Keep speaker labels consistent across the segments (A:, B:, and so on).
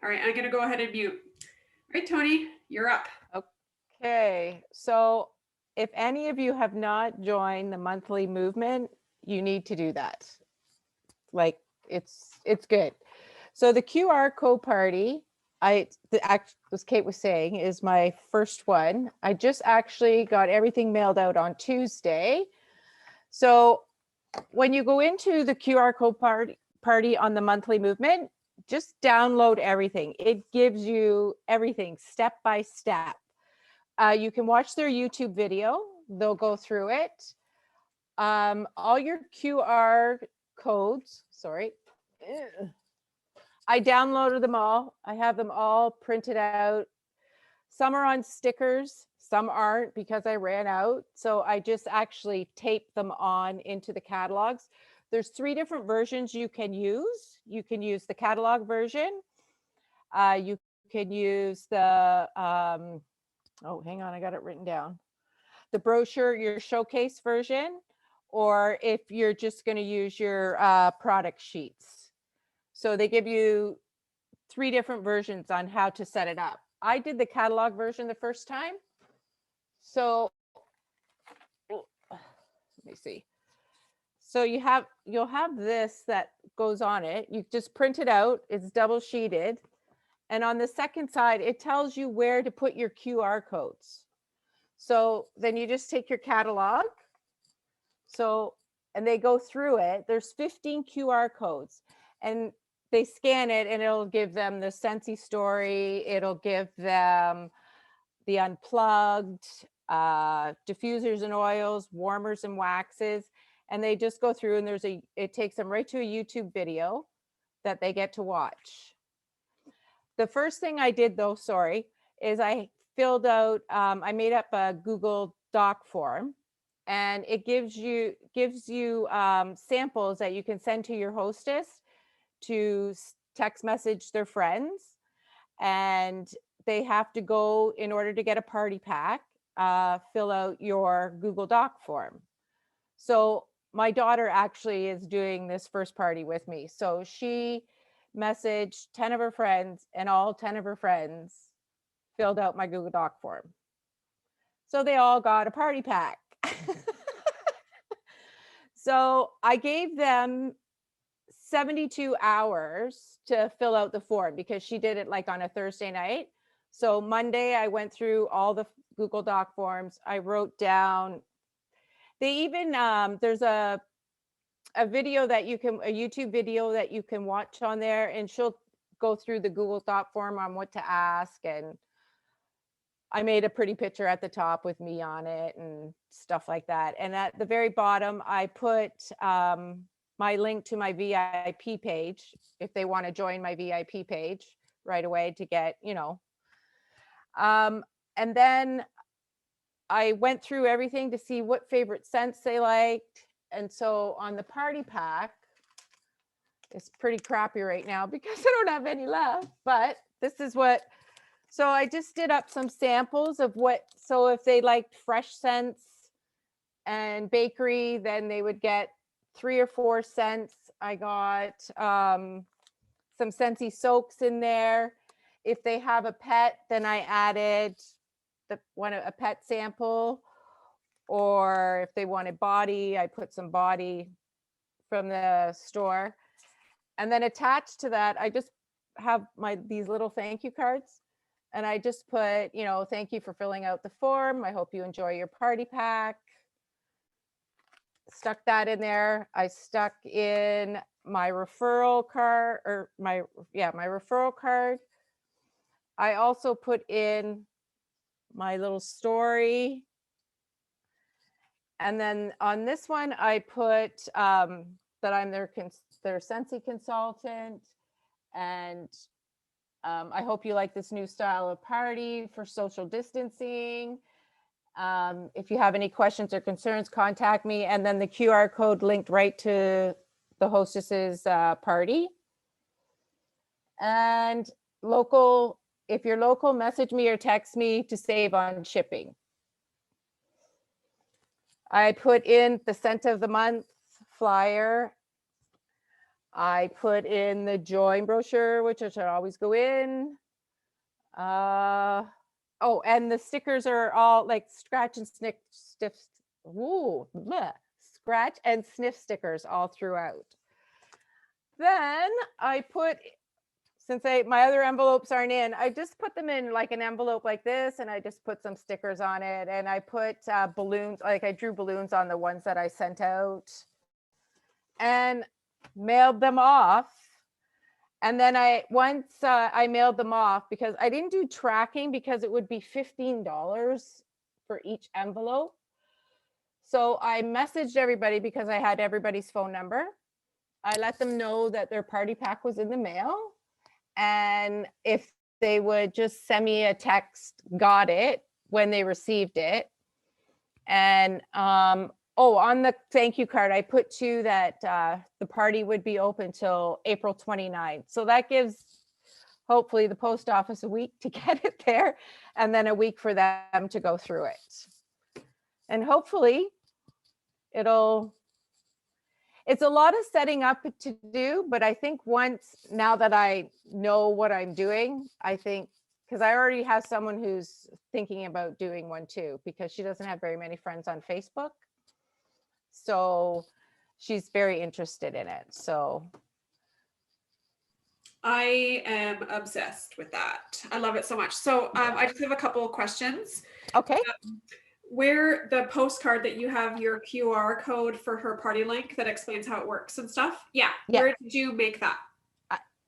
A: All right, I'm going to go ahead and mute. All right, Tony, you're up.
B: Okay, so if any of you have not joined the monthly movement, you need to do that. Like it's good. So the QR code party, as Kate was saying, is my first one. I just actually got everything mailed out on Tuesday. So when you go into the QR code party on the monthly movement, just download everything. It gives you everything step by step. You can watch their YouTube video. They'll go through it. All your QR codes, sorry. I downloaded them all. I have them all printed out. Some are on stickers, some aren't because I ran out. So I just actually taped them on into the catalogs. There's 3 different versions you can use. You can use the catalog version. You can use the, oh, hang on, I got it written down. The brochure, your showcase version, or if you're just going to use your product sheets. So they give you 3 different versions on how to set it up. I did the catalog version the first time. So let me see. So you'll have this that goes on it. You just print it out. It's double sheeted. And on the second side, it tells you where to put your QR codes. So then you just take your catalog. So, and they go through it. There's 15 QR codes and they scan it and it'll give them the Scentsy story. It'll give them the unplugged, diffusers and oils, warmers and waxes. And they just go through and it takes them right to a YouTube video that they get to watch. The first thing I did though, sorry, is I filled out, I made up a Google Doc form and it gives you samples that you can send to your hostess to text message their friends. And they have to go, in order to get a party pack, fill out your Google Doc form. So my daughter actually is doing this first party with me. So she messaged 10 of her friends and all 10 of her friends filled out my Google Doc form. So they all got a party pack. So I gave them 72 hours to fill out the form because she did it like on a Thursday night. So Monday I went through all the Google Doc forms. I wrote down, they even, there's a video that you can, a YouTube video that you can watch on there, and she'll go through the Google Doc form on what to ask. And I made a pretty picture at the top with me on it and stuff like that. And at the very bottom, I put my link to my VIP page if they want to join my VIP page right away to get, you know. And then I went through everything to see what favorite scents they liked. And so on the party pack, it's pretty crappy right now because I don't have any left, but this is what, so I just did up some samples of what, so if they liked fresh scents and bakery, then they would get 3 or 4 scents. I got some Scentsy soaks in there. If they have a pet, then I added a pet sample, or if they wanted body, I put some body from the store. And then attached to that, I just have these little thank you cards. And I just put, you know, thank you for filling out the form. I hope you enjoy your party pack. Stuck that in there. I stuck in my referral card, or my referral card. I also put in my little story. And then on this one, I put that I'm their Scentsy consultant. And I hope you like this new style of party for social distancing. If you have any questions or concerns, contact me. And then the QR code linked right to the hostess's party. And local, if you're local, message me or text me to save on shipping. I put in the scent of the month flyer. I put in the join brochure, which I should always go in. Oh, and the stickers are all like scratch and sniff, stiff, ooh, bleh, scratch and sniff stickers all throughout. Then I put, since my other envelopes aren't in, I just put them in like an envelope like this, and I just put some stickers on it, and I put balloons, like I drew balloons on the ones that I sent out and mailed them off. And then once I mailed them off, because I didn't do tracking because it would be $15 for each envelope. So I messaged everybody because I had everybody's phone number. I let them know that their party pack was in the mail. And if they would just send me a text, got it, when they received it. And oh, on the thank you card, I put too that the party would be open till April 29th. So that gives hopefully the post office a week to get it there, and then a week for them to go through it. And hopefully it's a lot of setting up to do, but I think now that I know what I'm doing, I think, because I already have someone who's thinking about doing one too, because she doesn't have very many friends on Facebook. So she's very interested in it. So
A: I am obsessed with that. I love it so much. So I just have a couple of questions.
B: okay.
A: Where the postcard that you have your QR code for her party link that explains how it works and stuff. Yeah. Where did you make that?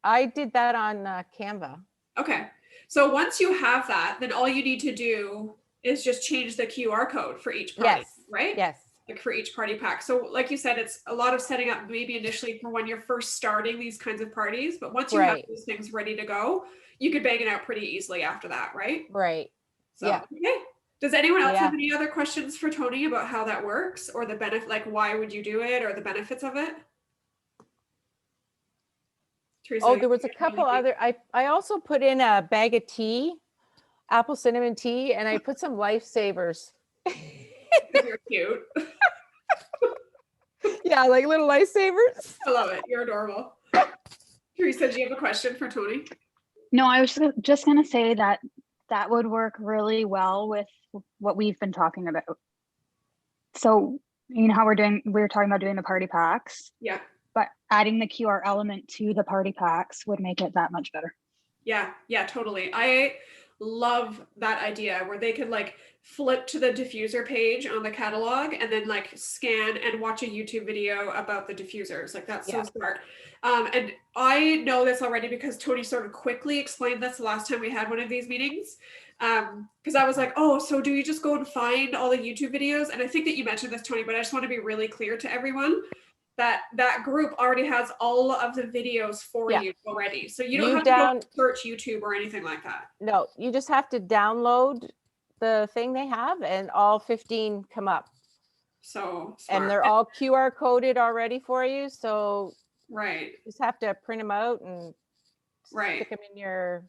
B: I did that on Canva.
A: Okay. So once you have that, then all you need to do is just change the QR code for each party, right?
B: Yes.
A: Like for each party pack. So like you said, it's a lot of setting up maybe initially for when you're first starting these kinds of parties, but once you have these things ready to go, you could bang it out pretty easily after that, right?
B: Right.
A: So, okay. Does anyone else have any other questions for Tony about how that works, or the benefit, like why would you do it, or the benefits of it? Teresa,
B: oh, there was a couple other, I also put in a bag of tea, apple cinnamon tea, and I put some lifesavers.
A: You're cute.
B: Yeah, like little lifesavers.
A: I love it. You're adorable. Teresa, do you have a question for Tony?
C: No, I was just going to say that would work really well with what we've been talking about. So, you know how we were talking about doing the party packs.
A: Yeah.
C: But adding the QR element to the party packs would make it that much better.
A: Yeah, totally. I love that idea where they could like flip to the diffuser page on the catalog and then like scan and watch a YouTube video about the diffusers. Like that's so smart. And I know this already because Tony sort of quickly explained this the last time we had one of these meetings. Because I was like, oh, so do you just go and find all the YouTube videos? And I think that you mentioned this, Tony, but I just want to be really clear to everyone that group already has all of the videos for you already. So you don't have to go search YouTube or anything like that.
B: No, you just have to download the thing they have and all 15 come up.
A: So smart.
B: And they're all QR coded already for you. So
A: you
B: just have to print them out and stick them in your...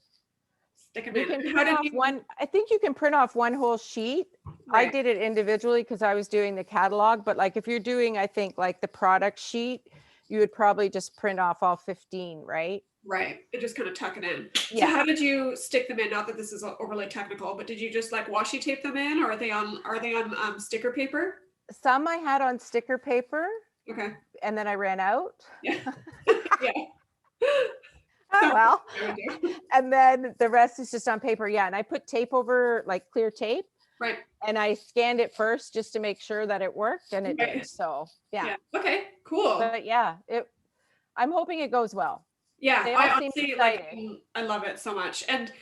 A: Stick them
B: in. I think you can print off one whole sheet. I did it individually because I was doing the catalog, but like if you're doing, I think like the product sheet, you would probably just print off all 15, right?
A: Right. It just kind of tuck it in. So how did you stick them in? Not that this is overly technical, but did you just like washi tape them in, or are they on sticker paper?
B: Some I had on sticker paper.
A: Okay.
B: And then I ran out.
A: Yeah.
B: Oh, well, and then the rest is just on paper. Yeah. And I put tape over, like clear tape.
A: Right.
B: And I scanned it first just to make sure that it worked, and it did. So yeah.
A: Okay, cool.
B: But yeah, I'm hoping it goes well.
A: Yeah, I honestly I love it so much. And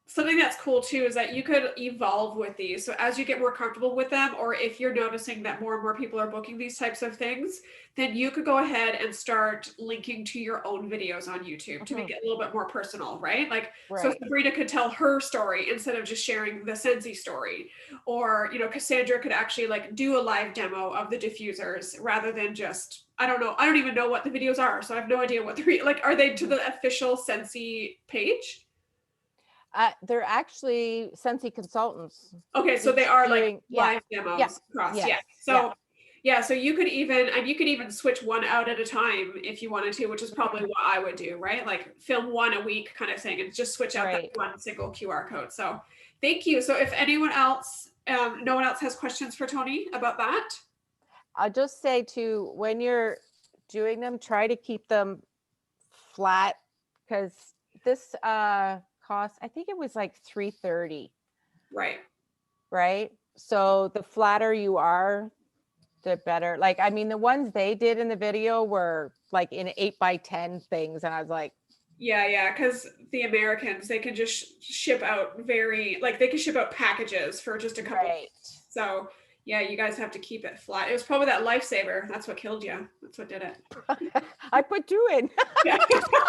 A: something that's cool too is that you could evolve with these. So as you get more comfortable with them, or if you're noticing that more and more people are booking these types of things, then you could go ahead and start linking to your own videos on YouTube to make it a little bit more personal, right? Like, so Sabrina could tell her story instead of just sharing the Scentsy story, or, you know, Cassandra could actually like do a live demo of the diffusers rather than just, I don't even know what the videos are. So I have no idea what are they to the official Scentsy page?
B: They're actually Scentsy consultants.
A: Okay, so they are like live demos across. So Yeah, so you could even switch one out at a time if you wanted to, which is probably what I would do, right? Like film one a week kind of thing and just switch out
B: Right.
A: that one single QR code. So thank you. So if anyone else, no one else has questions for Tony about that?
B: I'll just say too, when you're doing them, try to keep them flat, because this cost, I think it was like $330,
A: Right.
B: right? So the flatter you are, the better. Like, I mean, the ones they did in the video were like in 8x10 things, and I was like,
A: Yeah, because the Americans, they can just ship out they can ship out packages for just a couple.
B: right.
A: So yeah, you guys have to keep it flat. It was probably that Lifesaver. That's what killed you. That's what did it.
B: I put two in.
A: Yeah.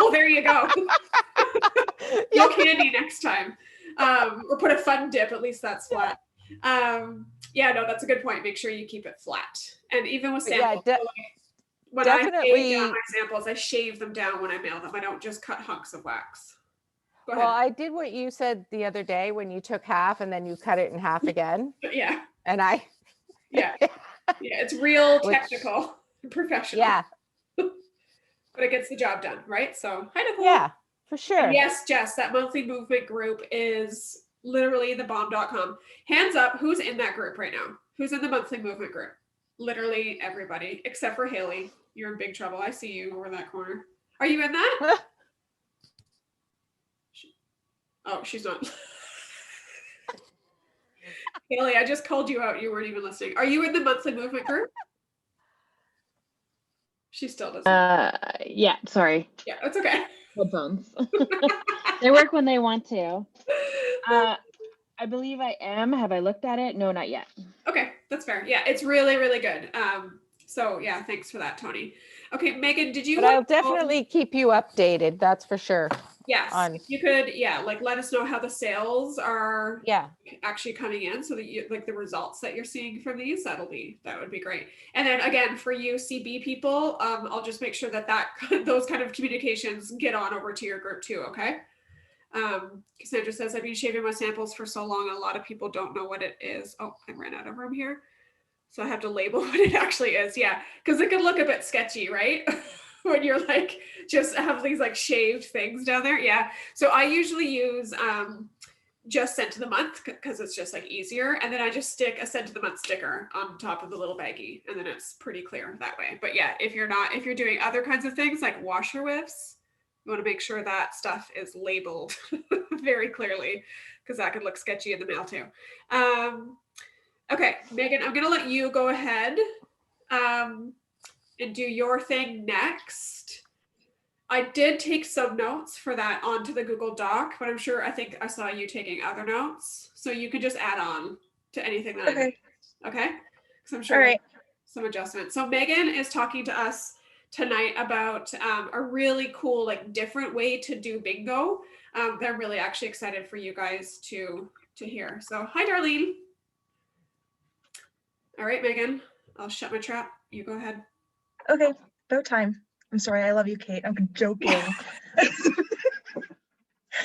A: Well, there you go. No candy next time. Or put a fun dip. At least that's flat. Yeah, no, that's a good point. Make sure you keep it flat. And even with samples,
B: Yeah,
A: when I shave
B: definitely.
A: down my samples, I shave them down when I mail them. I don't just cut hunks of wax. Go
B: Well,
A: ahead.
B: I did what you said the other day when you took half and then you cut it in half again.
A: Yeah,
B: And I,
A: yeah, it's real
B: Which-
A: technical, professional.
B: yeah,
A: But it gets the job done, right? So, hi, Nicole.
B: yeah, for sure.
A: And yes, Jess, that monthly movement group is literally thebomb.com. Hands up, who's in that group right now? Who's in the monthly movement group? Literally everybody, except for Haley. You're in big trouble. I see you over that corner. Are you in that? Oh, she's not. Haley, I just called you out. You weren't even listening. Are you in the monthly movement group? She still doesn't.
D: Yeah, sorry.
A: Yeah, it's okay.
D: Headphones. They work when they want to. I believe I am. Have I looked at it? No, not yet.
A: Okay, that's fair. Yeah, it's really, really good. So yeah, thanks for that, Tony. Okay, Megan, did you?
B: But I'll definitely keep you updated. That's for sure.
A: Yes, you could. Yeah, like let us know how the sales are.
B: Yeah.
A: Actually coming in, so that you like the results that you're seeing from these. That would be great. And then again, for you CB people, I'll just make sure that those kind of communications get on over to your group too. Okay. Cassandra says, I've been shaving my samples for so long, a lot of people don't know what it is. Oh, I ran out of room here. So I have to label what it actually is. Yeah, because it can look a bit sketchy, right? When you're like, just have these like shaved things down there. Yeah. So I usually use just sent to the month because it's just like easier. And then I just stick a sent to the month sticker on top of the little baggie. And then it's pretty clear that way. But yeah, if you're doing other kinds of things like washer whiffs, you want to make sure that stuff is labeled very clearly because that could look sketchy in the mail too. Okay, Megan, I'm going to let you go ahead and do your thing next. I did take some notes for that onto the Google Doc, but I think I saw you taking other notes. So you could just add on to anything that
E: Okay.
A: Okay? Because I'm sure
E: All right.
A: some adjustments. So Megan is talking to us tonight about a really cool, like different way to do bingo. They're really actually excited for you guys to hear. So hi, Darlene. All right, Megan, I'll shut my trap. You go ahead.
E: Okay. About time. I'm sorry. I love you, Kate. I'm joking.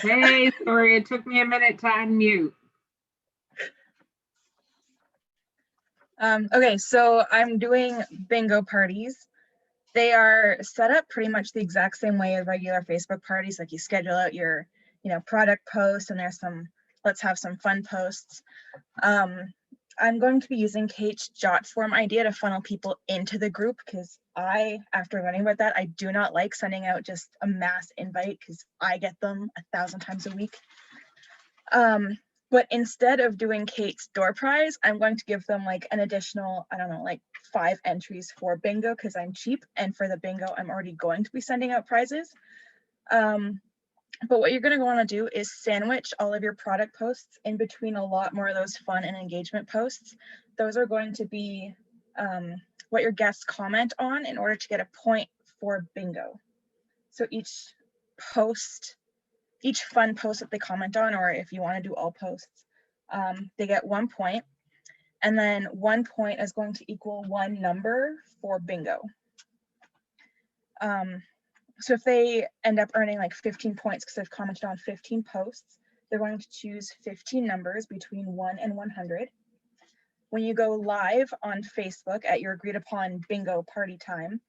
F: Hey, sorry, it took me a minute to unmute.
E: Okay, so I'm doing bingo parties. They are set up pretty much the exact same way as regular Facebook parties. Like you schedule out your, product posts, and there's some, let's have some fun posts. I'm going to be using Kate's jot form idea to funnel people into the group because after learning about that, I do not like sending out just a mass invite because I get them 1,000 times a week. But instead of doing Kate's door prize, I'm going to give them like an additional, I don't know, like 5 entries for bingo because I'm cheap. And for the bingo, I'm already going to be sending out prizes. But what you're going to want to do is sandwich all of your product posts in between a lot more of those fun and engagement posts. Those are going to be what your guests comment on in order to get a point for bingo. So each fun post that they comment on, or if you want to do all posts, they get 1 point. And then 1 point is going to equal 1 number for bingo. So if they end up earning like 15 points because they've commented on 15 posts, they're going to choose 15 numbers between 1 and 100. when you go live on Facebook at your agreed upon bingo party time,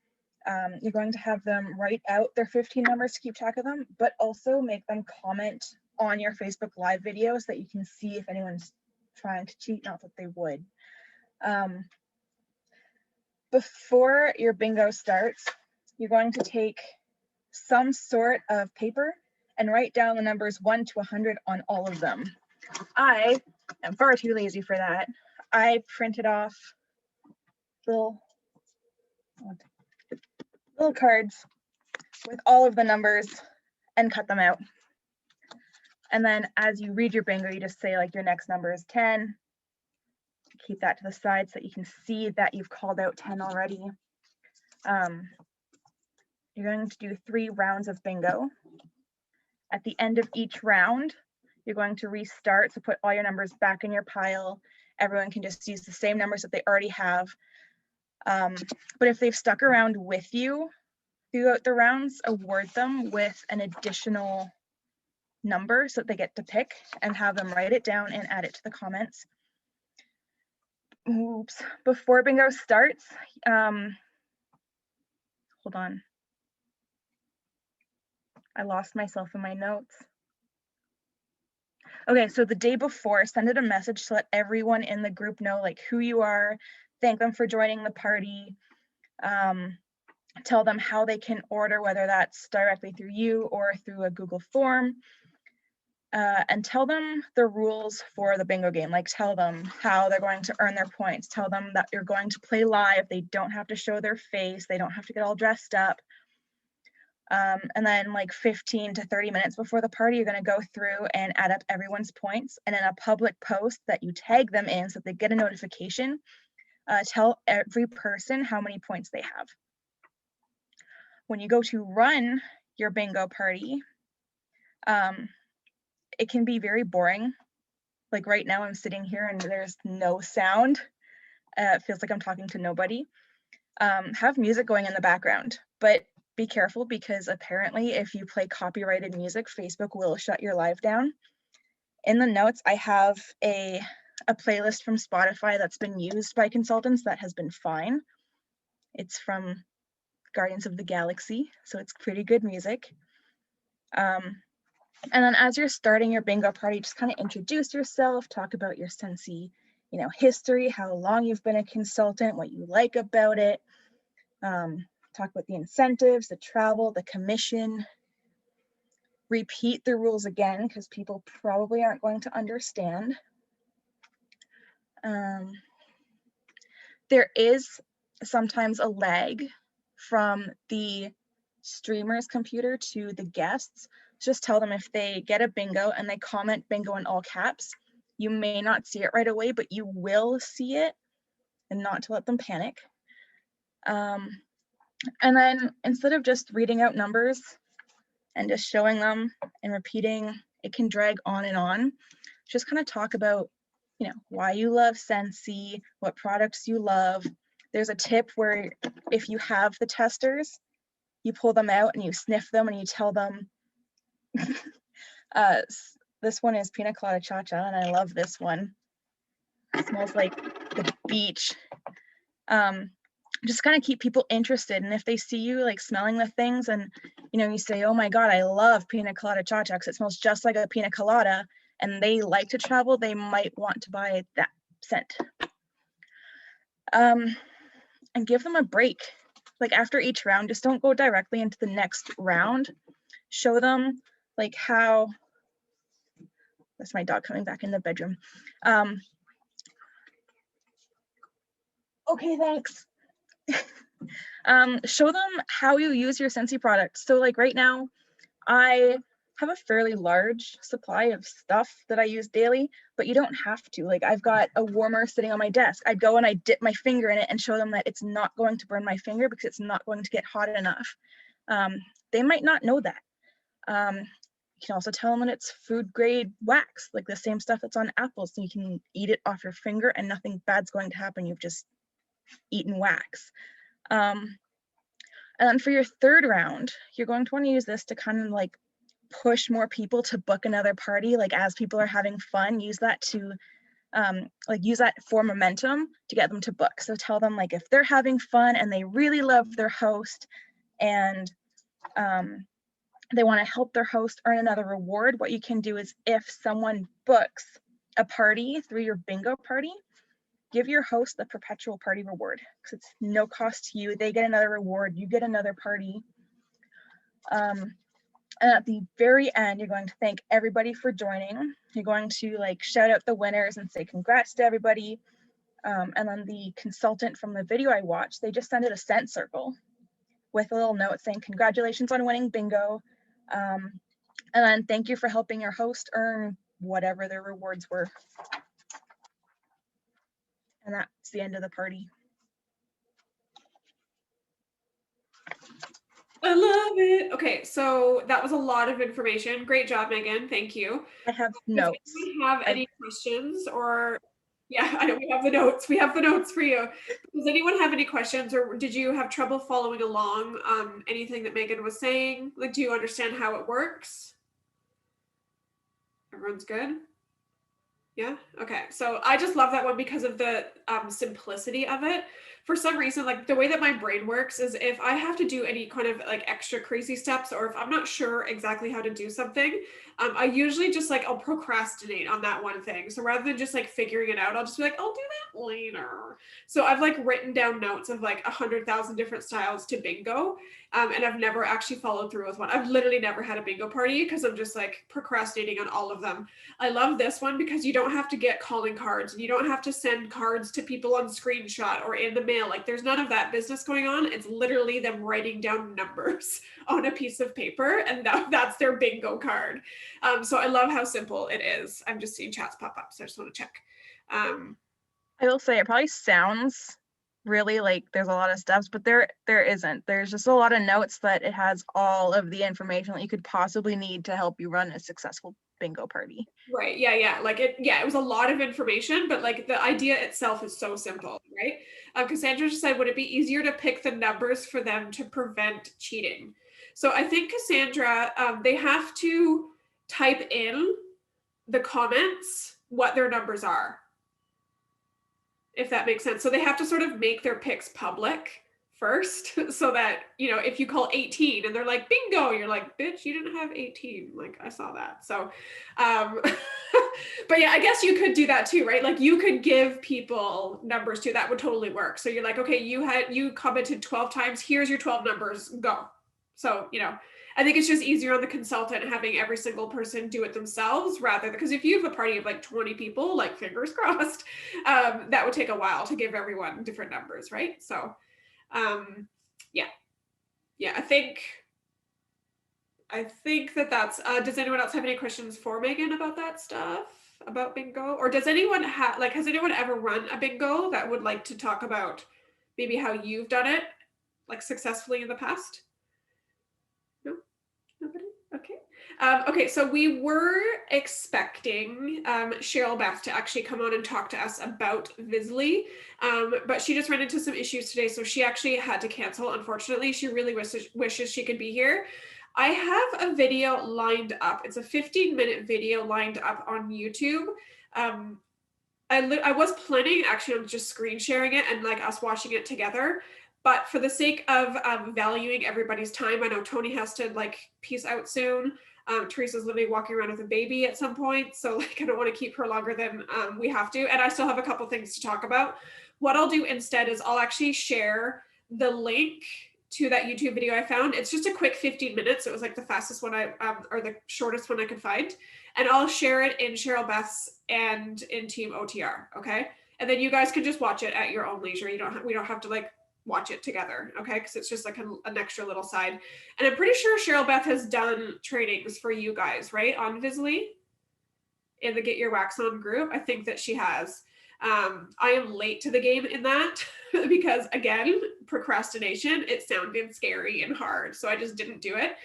E: you're going to have them write out their 15 numbers to keep track of them, but also make them comment on your Facebook Live video so that you can see if anyone's trying to cheat, not that they would. Before your bingo starts, you're going to take some sort of paper and write down the numbers 1 to 100 on all of them. I am far too lazy for that. I printed off little cards with all of the numbers and cut them out. And then as you read your bingo, you just say like your next number is 10. Keep that to the side so that you can see that you've called out 10 already. You're going to do 3 rounds of bingo. At the end of each round, you're going to restart, so put all your numbers back in your pile. Everyone can just use the same numbers that they already have. But if they've stuck around with you throughout the rounds, award them with an additional number so that they get to pick, and have them write it down and add it to the comments. Oops. Before bingo starts, hold on. I lost myself in my notes. Okay, so the day before, send it a message to let everyone in the group know like who you are, thank them for joining the party, tell them how they can order, whether that's directly through you or through a Google form, and tell them the rules for the bingo game. Like tell them how they're going to earn their points, tell them that you're going to play live, they don't have to show their face, they don't have to get all dressed up. And then like 15 to 30 minutes before the party, you're going to go through and add up everyone's points, and in a public post that you tag them in so that they get a notification, tell every person how many points they have. When you go to run your bingo party, it can be very boring. Like right now I'm sitting here and there's no sound. It feels like I'm talking to nobody. Have music going in the background, but be careful because apparently if you play copyrighted music, Facebook will shut your live down. In the notes, I have a playlist from Spotify that's been used by consultants that has been fine. It's from Guardians of the Galaxy, so it's pretty good music. And then as you're starting your bingo party, just kind of introduce yourself, talk about your Scentsy, history, how long you've been a consultant, what you like about it. Talk about the incentives, the travel, the commission. Repeat the rules again because people probably aren't going to understand. There is sometimes a lag from the streamer's computer to the guests. Just tell them if they get a bingo and they comment bingo in all caps, you may not see it right away, but you will see it, and not to let them panic. And then instead of just reading out numbers and just showing them and repeating, it can drag on and on. Just kind of talk about, why you love Scentsy, what products you love. There's a tip where if you have the testers, you pull them out and you sniff them and you tell them, this one is Pina Colada Cha-Cha and I love this one. It smells like the beach. Just kind of keep people interested. And if they see you like smelling the things and, you say, oh my God, I love Pina Colada Cha-Cha because it smells just like a pina colada, and they like to travel, they might want to buy that scent. And give them a break. Like after each round, just don't go directly into the next round. Show them like how, that's my dog coming back in the bedroom. Okay, thanks. Show them how you use your Scentsy products. So like right now, I have a fairly large supply of stuff that I use daily, but you don't have to. Like I've got a warmer sitting on my desk. I go and I dip my finger in it and show them that it's not going to burn my finger because it's not going to get hot enough. They might not know that. You can also tell them that it's food grade wax, like the same stuff that's on apples, so you can eat it off your finger and nothing bad's going to happen. You've just eaten wax. And then for your third round, you're going to want to use this to kind of like push more people to book another party. Like as people are having fun, use that to like use that for momentum to get them to book. So tell them like if they're having fun and they really love their host and they want to help their host earn another reward, what you can do is if someone books a party through your bingo party, give your host the perpetual party reward because it's no cost to you. They get another reward, you get another party. And at the very end, you're going to thank everybody for joining. You're going to like shout out the winners and say congrats to everybody. And then the consultant from the video I watched, they just sent it a scent circle with a little note saying congratulations on winning bingo. And then thank you for helping your host earn whatever their rewards were. And that's the end of the party.
A: I love it. Okay, so that was a lot of information. Great job, Megan. Thank you.
E: I have
A: Does
E: notes.
A: anyone have any questions or yeah, I know we have the notes. We have the notes for you. Does anyone have any questions or did you have trouble following along anything that Megan was saying? Like, do you understand how it works? Everyone's good? Yeah. Okay. So I just love that one because of the simplicity of it. For some reason, like the way that my brain works is if I have to do any kind of like extra crazy steps, or if I'm not sure exactly how to do something, I usually just like I'll procrastinate on that one thing. So rather than just like figuring it out, I'll just be like, I'll do that later. So I've like written down notes of like 100,000 different styles to bingo. And I've never actually followed through with one. I've literally never had a bingo party because I'm just like procrastinating on all of them. I love this one because you don't have to get calling cards and you don't have to send cards to people on screenshot or in the mail. Like there's none of that business going on. It's literally them writing down numbers on a piece of paper and that's their bingo card. So I love how simple it is. I'm just seeing chats pop up, so I just want to check.
E: I will say it probably sounds really like there's a lot of steps, but there isn't. There's just a lot of notes that it has all of the information that you could possibly need to help you run a successful bingo party.
A: Right. Yeah. Like it was a lot of information, but like the idea itself is so simple, right? Cassandra just said, would it be easier to pick the numbers for them to prevent cheating? So I think Cassandra, they have to type in the comments what their numbers are, if that makes sense. So they have to sort of make their picks public first so that, you know, if you call 18 and they're like, bingo, you're like, bitch, you didn't have 18. Like I saw that. So, but yeah, I guess you could do that too, right? Like you could give people numbers too. That would totally work. So you're like, okay, you commented 12 times. Here's your 12 numbers, go. So, you know, I think it's just easier on the consultant having every single person do it themselves rather because if you have a party of like 20 people, like fingers crossed, that would take a while to give everyone different numbers, right? So, yeah, I think that's, does anyone else have any questions for Megan about that stuff, about bingo? Or does anyone have, like, has anyone ever run a bingo that would like to talk about maybe how you've done it, like successfully in the past? No? Nobody? Okay. Okay, so we were expecting Cheryl Beth to actually come on and talk to us about Visly, but she just ran into some issues today, so she actually had to cancel, unfortunately. She really wishes she could be here. I have a video lined up. It's a 15-minute video lined up on YouTube. I was planning actually on just screen sharing it and like us watching it together. But for the sake of valuing everybody's time, I know Tony has to like peace out soon. Teresa's literally walking around with a baby at some point. So like, I don't want to keep her longer than we have to. And I still have a couple things to talk about. What I'll do instead is I'll actually share the link to that YouTube video I found. It's just a quick 15 minutes. It was like the fastest one or the shortest one I could find. And I'll share it in Cheryl Beth's and in Team OTR. Okay. And then you guys can just watch it at your own leisure. We don't have to like watch it together, okay? Because it's just like an extra little side. And I'm pretty sure Cheryl Beth has done trainings for you guys, right? On Visly in the Get Your Wax On group. I think that she has. I am late to the game in that because again, procrastination, it sounded scary and hard. So I just didn't do it.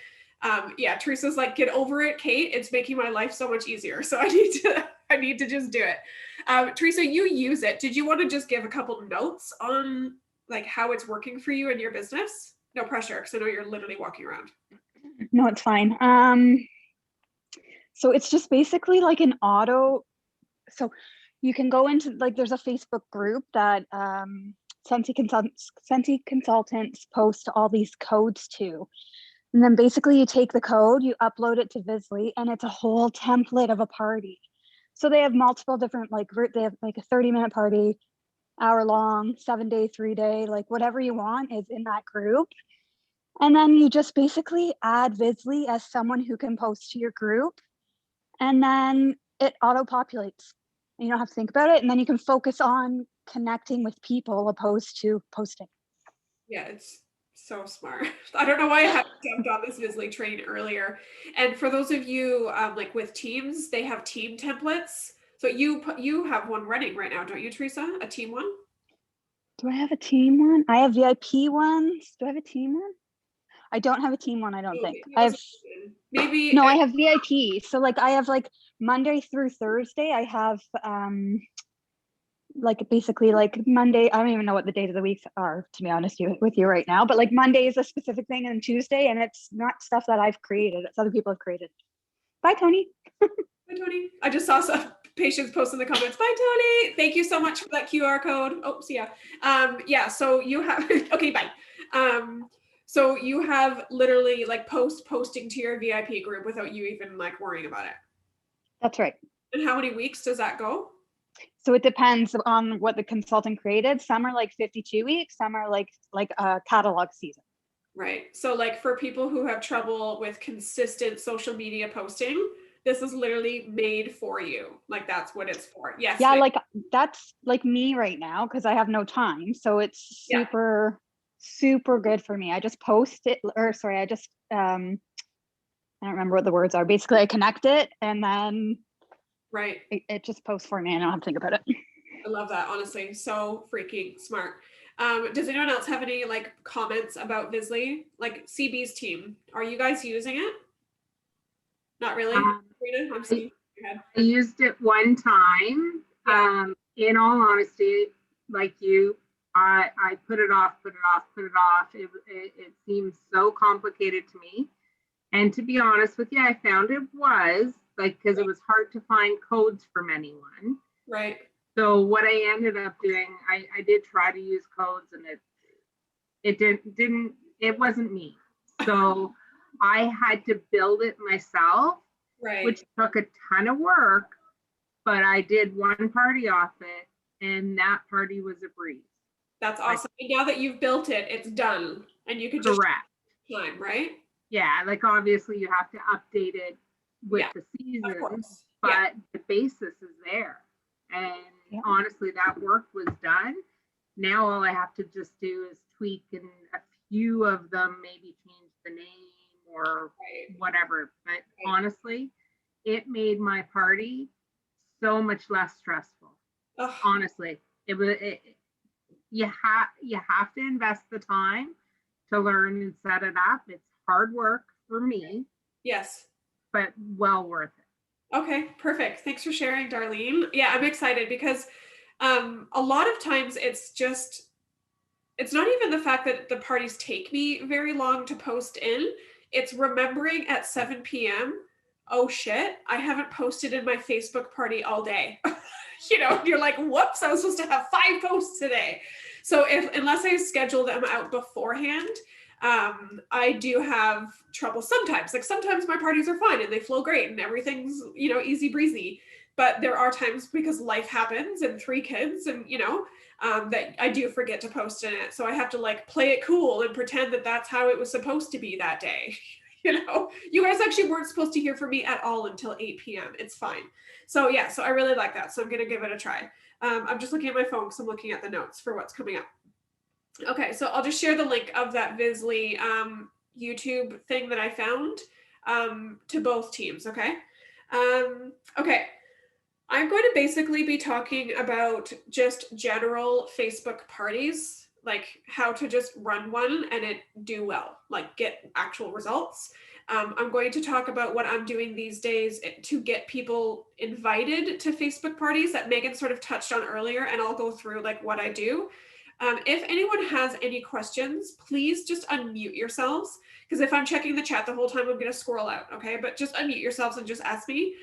A: Yeah, Teresa's like, get over it, Kate. It's making my life so much easier. So I need to just do it. Teresa, you use it. Did you want to just give a couple notes on like how it's working for you in your business? No pressure, because I know you're literally walking around.
C: No, it's fine. So it's just basically like an auto. So you can go into, like, there's a Facebook group that Scentsy consultants post all these codes to. And then basically you take the code, you upload it to Visly, and it's a whole template of a party. So they have multiple different, like, they have like a 30-minute party, hour long, 7-day, 3-day, like whatever you want is in that group. And then you just basically add Visly as someone who can post to your group. And then it auto-populates. You don't have to think about it. And then you can focus on connecting with people opposed to posting.
A: Yeah, it's so smart. I don't know why I haven't jumped on this Visly train earlier. And for those of you like with teams, they have team templates. So you have one running right now, don't you, Teresa? A team one?
C: Do I have a team one? I have VIP ones. Do I have a team one? I don't have a team one, I don't think. I have
A: maybe
C: no, I have VIP. So like I have like Monday through Thursday, I have like basically like Monday, I don't even know what the days of the week are, to be honest with you right now, but like Monday is a specific thing and Tuesday, and it's not stuff that I've created, it's other people have created. Bye, Tony.
A: Bye, Tony. I just saw some patients post in the comments. Bye, Tony. Thank you so much for that QR code. Oh, see ya. Yeah, so you have, okay, bye. So you have literally like posting to your VIP group without you even like worrying about it.
C: That's right.
A: And how many weeks does that go?
C: So it depends on what the consultant created. Some are like 52 weeks, some are like a catalog season.
A: Right. So like for people who have trouble with consistent social media posting, this is literally made for you. Like that's what it's for. Yes.
C: Yeah, like that's like me right now because I have no time. So it's super good for me. I just post it, or sorry, I just I don't remember what the words are. Basically I connect it and then
A: right.
C: It just posts for me and I don't have to think about it.
A: I love that, honestly. So freaking smart. Does anyone else have any like comments about Visly? Like CB's team, are you guys using it? Not really. Rita, I'm seeing your head.
F: I used it one time.
A: Yeah.
F: In all honesty, like you, I put it off. It seems so complicated to me. And to be honest with you, I found it was like, because it was hard to find codes from anyone.
A: Right.
F: So what I ended up doing, I did try to use codes and it wasn't me. So I had to build it myself,
A: right,
F: which took a ton of work, but I did one party off it and that party was a breeze.
A: That's awesome. And now that you've built it, it's done and you can just time, right?
F: Yeah, like obviously you have to update it with the seasons, but the basis is there. And honestly, that work was done. Now all I have to just do is tweak and a few of them, maybe change the name or whatever. But honestly, it made my party so much less stressful. Honestly, you have to invest the time to learn and set it up. It's hard work for me.
A: Yes.
F: But well worth it.
A: Okay, perfect. Thanks for sharing, Darlene. Yeah, I'm excited because a lot of times it's not even the fact that the parties take me very long to post in. It's remembering at 7 p.m., oh shit, I haven't posted in my Facebook party all day. You know, you're like, whoops, I was supposed to have 5 posts today. So unless I schedule them out beforehand, I do have trouble sometimes. Like sometimes my parties are fine and they flow great and everything's, you know, easy breezy. But there are times because life happens and 3 kids and, you know, that I do forget to post in it. So I have to like play it cool and pretend that that's how it was supposed to be that day. You know, you guys actually weren't supposed to hear from me at all until 8 p.m. It's fine. So yeah, so I really like that. So I'm going to give it a try. I'm just looking at my phone because I'm looking at the notes for what's coming up. Okay, so I'll just share the link of that Visly YouTube thing that I found to both teams, okay? Okay, I'm going to basically be talking about just general Facebook parties, like how to just run one and it do well, like get actual results. I'm going to talk about what I'm doing these days to get people invited to Facebook parties that Megan sort of touched on earlier, and I'll go through like what I do. If anyone has any questions, please just unmute yourselves, because if I'm checking the chat the whole time, I'm going to scroll out, okay? But just unmute yourselves and just ask me.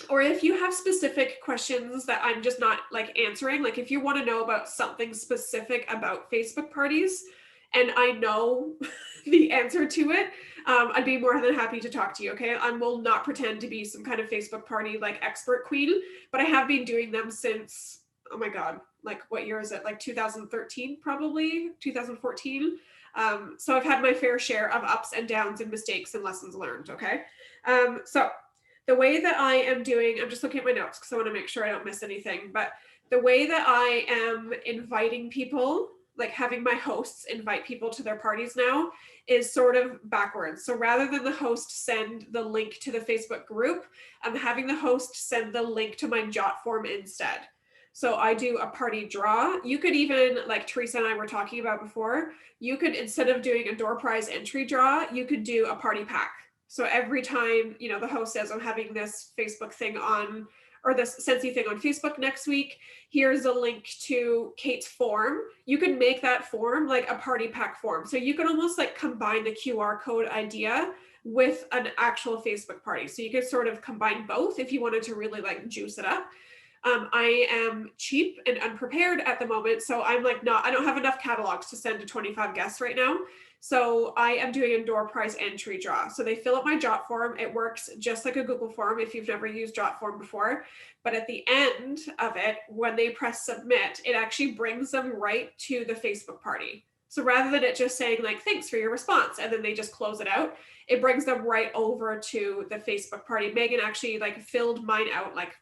A: or if you have specific questions that I'm just not like answering, like if you want to know about something specific about Facebook parties and I know the answer to it, I'd be more than happy to talk to you. Okay. I will not pretend to be some kind of Facebook party like expert queen, but I have been doing them since, oh my God, like what year is it? Like 2013, probably 2014. So I've had my fair share of ups and downs and mistakes and lessons learned. Okay. So the way that I am doing, I'm just looking at my notes because I want to make sure I don't miss anything, but the way that I am inviting people, like having my hosts invite people to their parties now, is sort of backwards. So rather than the host send the link to the Facebook group, I'm having the host send the link to my Jot form instead. So I do a party draw. You could even, like Teresa and I were talking about before, you could, instead of doing a door prize entry draw, you could do a party pack. So every time, you know, the host says, I'm having this Facebook thing on, or this Scentsy thing on Facebook next week, here's a link to Kate's form. You can make that form like a party pack form. So you can almost like combine the QR code idea with an actual Facebook party. So you could sort of combine both if you wanted to really like juice it up. I am cheap and unprepared at the moment. So I'm like, I don't have enough catalogs to send to 25 guests right now. So I am doing a door prize entry draw. So they fill out my Jot form. It works just like a Google form if you've never used Jot form before. But at the end of it, when they press submit, it actually brings them right to the Facebook party. So rather than it just saying like, thanks for your response, and then they just close it out, it brings them right over to the Facebook party. Megan actually like filled mine out like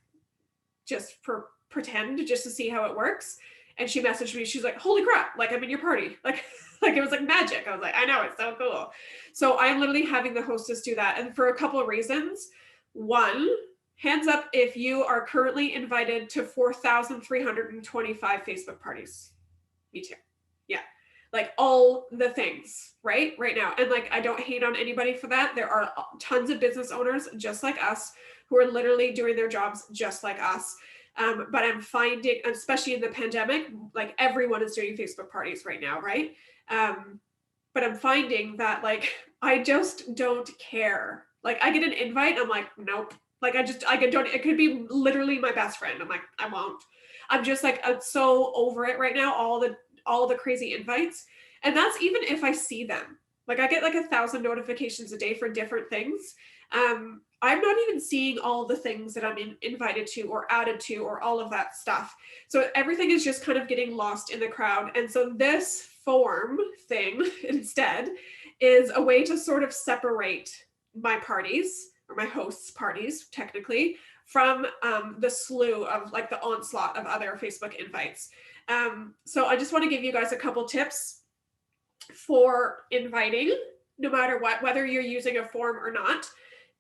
A: just for pretend, just to see how it works. And she messaged me, she's like, holy crap, like I'm in your party. Like it was like magic. I was like, I know, it's so cool. So I'm literally having the hostess do that. And for a couple of reasons. One, hands up if you are currently invited to 4,325 Facebook parties. Me too. Yeah. Like all the things, right now. And like, I don't hate on anybody for that. There are tons of business owners just like us who are literally doing their jobs just like us. But I'm finding, especially in the pandemic, like everyone is doing Facebook parties right now, right? But I'm finding that like, I just don't care. Like I get an invite, I'm like, nope. Like I don't, it could be literally my best friend. I'm like, I won't. I'm just like, I'm so over it right now, all the crazy invites. And that's even if I see them. Like I get like 1,000 notifications a day for different things. I'm not even seeing all the things that I'm invited to or added to or all of that stuff. So everything is just kind of getting lost in the crowd. And so this form thing instead is a way to sort of separate my parties, or my hosts' parties technically, from the slew of like the onslaught of other Facebook invites. So I just want to give you guys a couple tips for inviting, no matter what, whether you're using a form or not.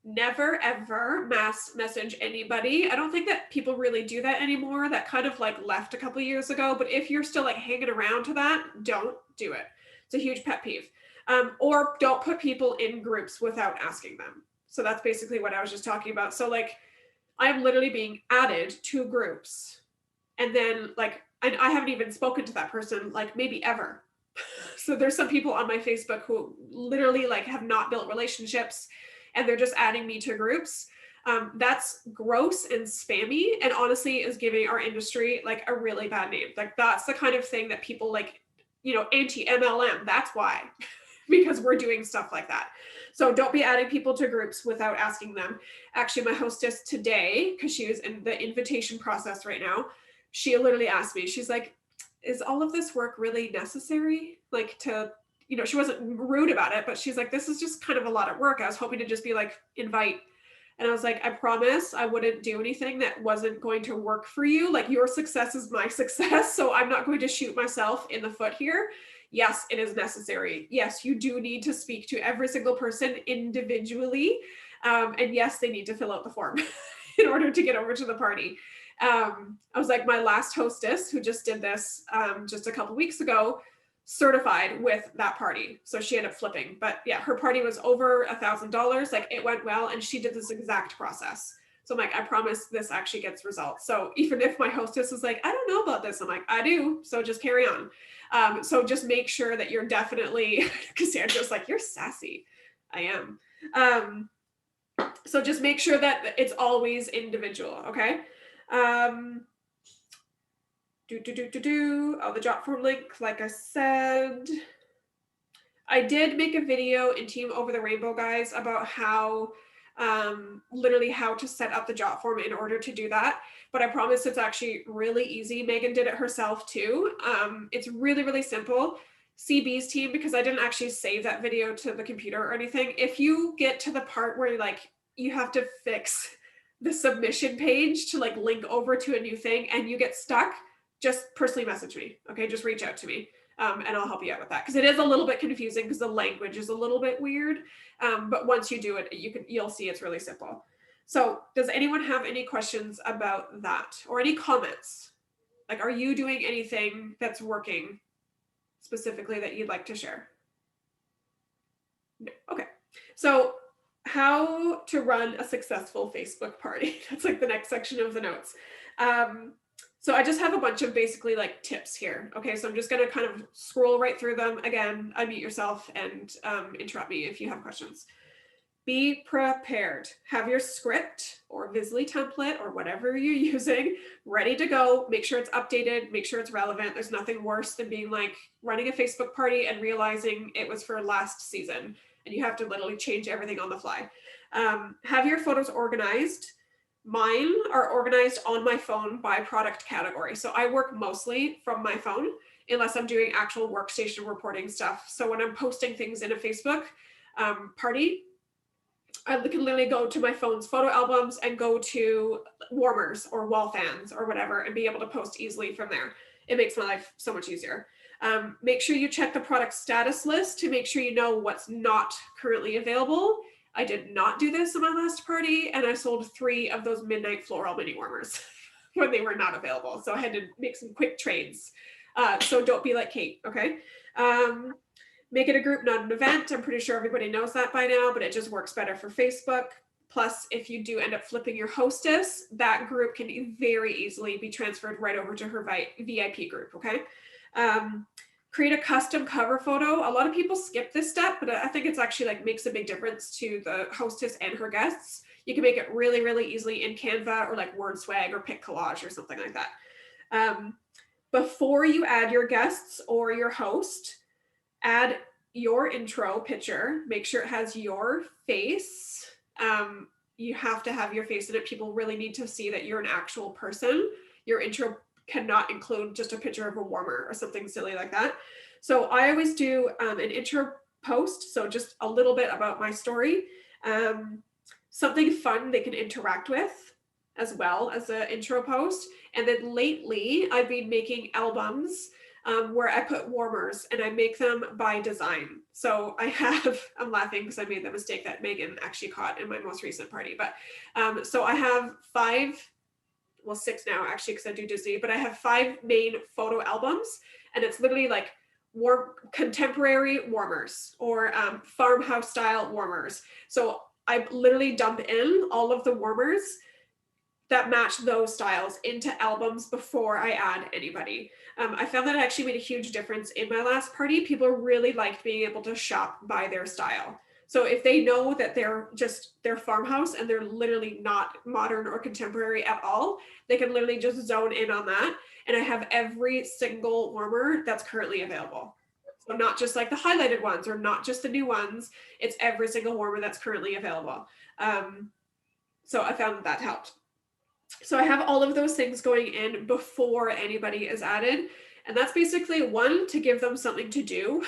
A: Never ever mass message anybody. I don't think that people really do that anymore. That kind of like left a couple of years ago. But if you're still like hanging around to that, don't do it. It's a huge pet peeve. Or don't put people in groups without asking them. So that's basically what I was just talking about. So like I am literally being added to groups. And then like, I haven't even spoken to that person like maybe ever. So there's some people on my Facebook who literally like have not built relationships, and they're just adding me to groups. That's gross and spammy, and honestly is giving our industry like a really bad name. Like that's the kind of thing that people like, you know, anti-MLM, that's why, because we're doing stuff like that. So don't be adding people to groups without asking them. Actually, my hostess today, because she was in the invitation process right now, she literally asked me, she's like, is all of this work really necessary? Like to, you know, she wasn't rude about it, but she's like, this is just kind of a lot of work. I was hoping to just be like, invite. And I was like, I promise I wouldn't do anything that wasn't going to work for you. Like your success is my success. So I'm not going to shoot myself in the foot here. Yes, it is necessary. Yes, you do need to speak to every single person individually. And yes, they need to fill out the form in order to get over to the party. I was like, my last hostess who just did this just a couple weeks ago, certified with that party. So she ended up flipping, but yeah, her party was over $1,000. Like it went well. And she did this exact process. So I'm like, I promise this actually gets results. So even if my hostess is like, I don't know about this, I'm like, I do. So just carry on. So just make sure that you're definitely, Cassandra's like, you're sassy. I am. So just make sure that it's always individual, okay? Oh, the jot form link, like I said. I did make a video in Team Over the Rainbow, guys, about how literally how to set up the jot form in order to do that. But I promise it's actually really easy. Megan did it herself too. It's really, really simple. CB's team, because I didn't actually save that video to the computer or anything. If you get to the part where like you have to fix the submission page to like link over to a new thing and you get stuck, just personally message me. Okay, just reach out to me. And I'll help you out with that, because it is a little bit confusing because the language is a little bit weird. But once you do it, you'll see it's really simple. So does anyone have any questions about that or any comments? Like, are you doing anything that's working specifically that you'd like to share? No. Okay. So how to run a successful Facebook party. That's like the next section of the notes. So I just have a bunch of basically like tips here. Okay, so I'm just gonna kind of scroll right through them. Again, unmute yourself and interrupt me if you have questions. Be prepared. Have your script or Visly template or whatever you're using ready to go. Make sure it's updated, make sure it's relevant. There's nothing worse than being like running a Facebook party and realizing it was for last season and you have to literally change everything on the fly. Have your photos organized. Mine are organized on my phone by product category. So I work mostly from my phone unless I'm doing actual workstation reporting stuff. So when I'm posting things in a Facebook party, I can literally go to my phone's photo albums and go to warmers or wall fans or whatever and be able to post easily from there. It makes my life so much easier. Make sure you check the product status list to make sure you know what's not currently available. I did not do this in my last party, and I sold 3 of those midnight floral mini warmers when they were not available. So I had to make some quick trades. So don't be like Kate, okay? Make it a group, not an event. I'm pretty sure everybody knows that by now, but it just works better for Facebook. Plus, if you do end up flipping your hostess, that group can very easily be transferred right over to her VIP group, okay? Create a custom cover photo. A lot of people skip this step, but I think it's actually like makes a big difference to the hostess and her guests. You can make it really, really easily in Canva or like WordSwag or Pic Collage or something like that. Before you add your guests or your host, add your intro picture. Make sure it has your face. You have to have your face in it. People really need to see that you're an actual person. Your intro cannot include just a picture of a warmer or something silly like that. So I always do an intro post. So just a little bit about my story, something fun they can interact with as well as an intro post. And then lately I've been making albums where I put warmers and I make them by design. So I have, I'm laughing because I made the mistake that Megan actually caught in my most recent party. But so I have 6 now actually, because I do Disney, but I have 5 main photo albums, and it's literally like contemporary warmers or farmhouse style warmers. So I literally dump in all of the warmers that match those styles into albums before I add anybody. I found that it actually made a huge difference in my last party. People really liked being able to shop by their style. So if they know that they're just their farmhouse and they're literally not modern or contemporary at all, they can literally just zone in on that. And I have every single warmer that's currently available. So not just like the highlighted ones or not just the new ones, it's every single warmer that's currently available. So I found that helped. So I have all of those things going in before anybody is added. And that's basically one, to give them something to do.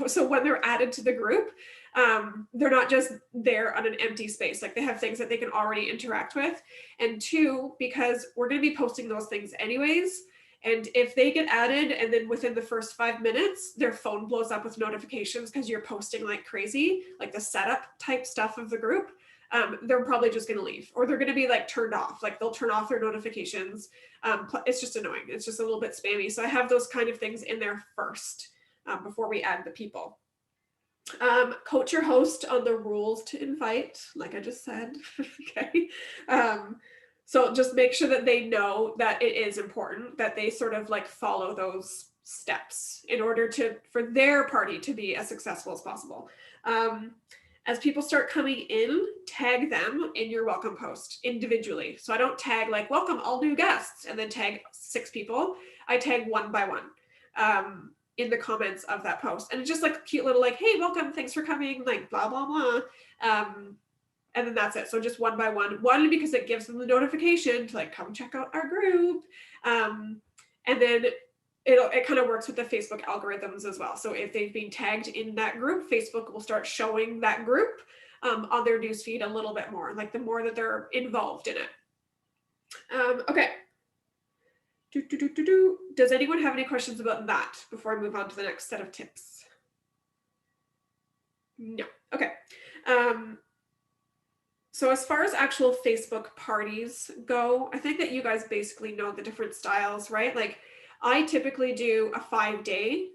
A: So when they're added to the group, they're not just there on an empty space. Like they have things that they can already interact with. And 2, because we're going to be posting those things anyways. And if they get added and then within the first 5 minutes, their phone blows up with notifications because you're posting like crazy, like the setup type stuff of the group, they're probably just going to leave, or they're going to be like turned off. Like they'll turn off their notifications. It's just annoying. It's just a little bit spammy. So I have those kind of things in there first before we add the people. Coach your host on the rules to invite, like I just said. Okay. So just make sure that they know that it is important that they sort of like follow those steps in order for their party to be as successful as possible. As people start coming in, tag them in your welcome post individually. So I don't tag like, welcome all new guests, and then tag 6 people. I tag one by one in the comments of that post. And it's just like a cute little like, hey, welcome, thanks for coming, like blah, blah, blah. And then that's it. So just one by one. One, because it gives them the notification to like, come check out our group. And then it kind of works with the Facebook algorithms as well. So if they've been tagged in that group, Facebook will start showing that group on their newsfeed a little bit more, like the more that they're involved in it. Okay. Does anyone have any questions about that before I move on to the next set of tips? No. Okay. So as far as actual Facebook parties go, I think that you guys basically know the different styles, right? Like I typically do a 5-day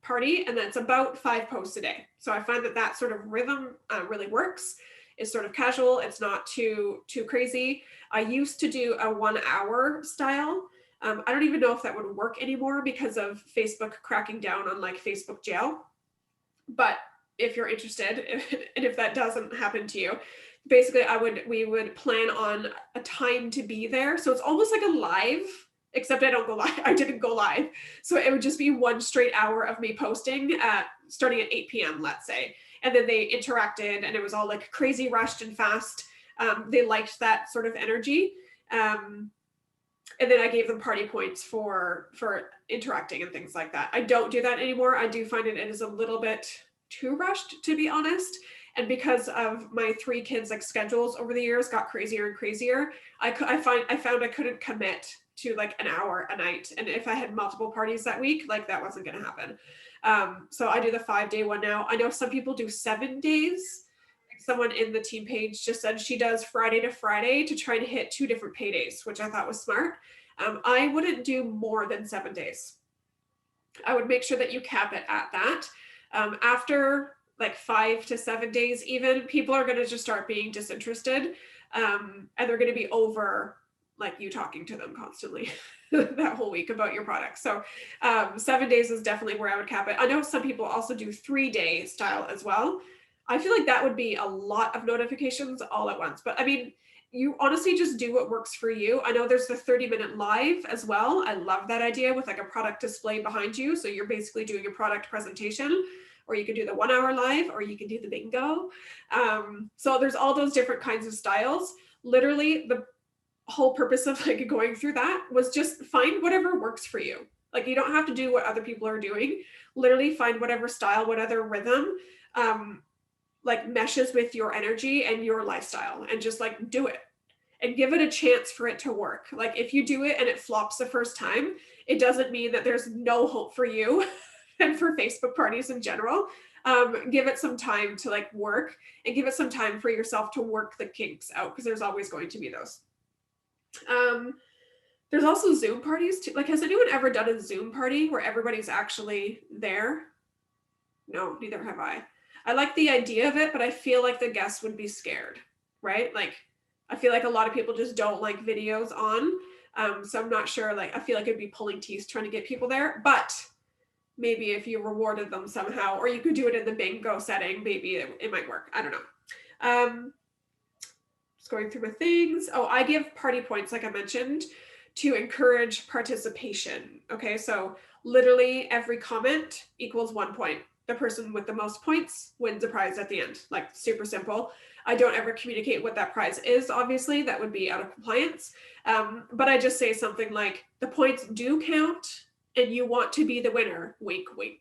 A: party, and that's about 5 posts a day. So I find that that sort of rhythm really works. It's sort of casual. It's not too crazy. I used to do a 1-hour style. I don't even know if that would work anymore because of Facebook cracking down on like Facebook jail. But if you're interested, and if that doesn't happen to you, basically we would plan on a time to be there. So it's almost like a live, except I don't go live. I didn't go live. So it would just be 1 straight hour of me posting starting at 8 p.m., let's say. And then they interacted and it was all like crazy rushed and fast. They liked that sort of energy. And then I gave them party points for interacting and things like that. I don't do that anymore. I do find it is a little bit too rushed, to be honest. And because of my 3 kids' like schedules over the years got crazier and crazier, I found I couldn't commit to like an hour a night. And if I had multiple parties that week, like that wasn't going to happen. So I do the 5-day one now. I know some people do 7 days. Someone in the team page just said she does Friday to Friday to try to hit 2 different paydays, which I thought was smart. I wouldn't do more than 7 days. I would make sure that you cap it at that. After like 5 to 7 days, even, people are going to just start being disinterested, and they're going to be over like you talking to them constantly that whole week about your product. So 7 days is definitely where I would cap it. I know some people also do 3-day style as well. I feel like that would be a lot of notifications all at once. But I mean, you honestly just do what works for you. I know there's the 30-minute live as well. I love that idea with like a product display behind you. So you're basically doing a product presentation, or you can do the 1-hour live, or you can do the bingo. So there's all those different kinds of styles. Literally, the whole purpose of like going through that was just find whatever works for you. Like you don't have to do what other people are doing. Literally find whatever style, what other rhythm like meshes with your energy and your lifestyle, and just like do it and give it a chance for it to work. Like if you do it and it flops the first time, it doesn't mean that there's no hope for you and for Facebook parties in general. Give it some time to like work, and give it some time for yourself to work the kinks out, because there's always going to be those. There's also Zoom parties too. Like, has anyone ever done a Zoom party where everybody's actually there? No, neither have I. I like the idea of it, but I feel like the guests would be scared, right? Like, I feel like a lot of people just don't like videos on. So I'm not sure, like, I feel like it'd be pulling teeth trying to get people there, but maybe if you rewarded them somehow, or you could do it in the bingo setting, maybe it might work. I don't know. Just going through my things. Oh, I give party points, like I mentioned, to encourage participation. Okay, so literally every comment equals 1 point. The person with the most points wins a prize at the end. Like, super simple. I don't ever communicate what that prize is, obviously. That would be out of compliance. But I just say something like, the points do count and you want to be the winner, wink, wink,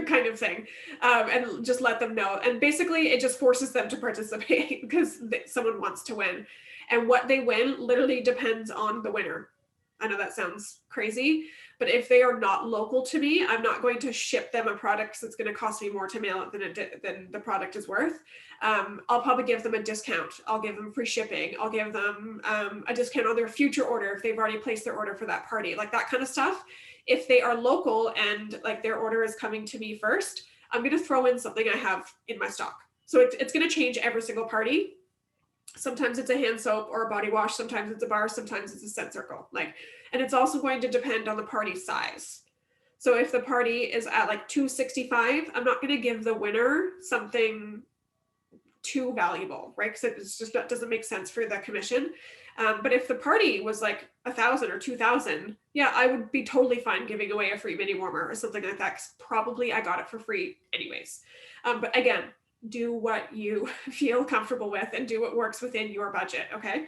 A: kind of thing. And just let them know. And basically, it just forces them to participate because someone wants to win. And what they win literally depends on the winner. I know that sounds crazy, but if they are not local to me, I'm not going to ship them a product that's going to cost me more to mail it than the product is worth. I'll probably give them a discount. I'll give them free shipping. I'll give them a discount on their future order if they've already placed their order for that party, like that kind of stuff. If they are local and like their order is coming to me first, I'm going to throw in something I have in my stock. So it's going to change every single party. Sometimes it's a hand soap or a body wash. Sometimes it's a bar. Sometimes it's a scent circle. Like, and it's also going to depend on the party size. So if the party is at like 265, I'm not going to give the winner something too valuable, right? Because it's just, that doesn't make sense for the commission. But if the party was like 1,000 or 2,000, yeah, I would be totally fine giving away a free mini warmer or something like that, 'cause probably I got it for free anyways. But again, do what you feel comfortable with and do what works within your budget, okay?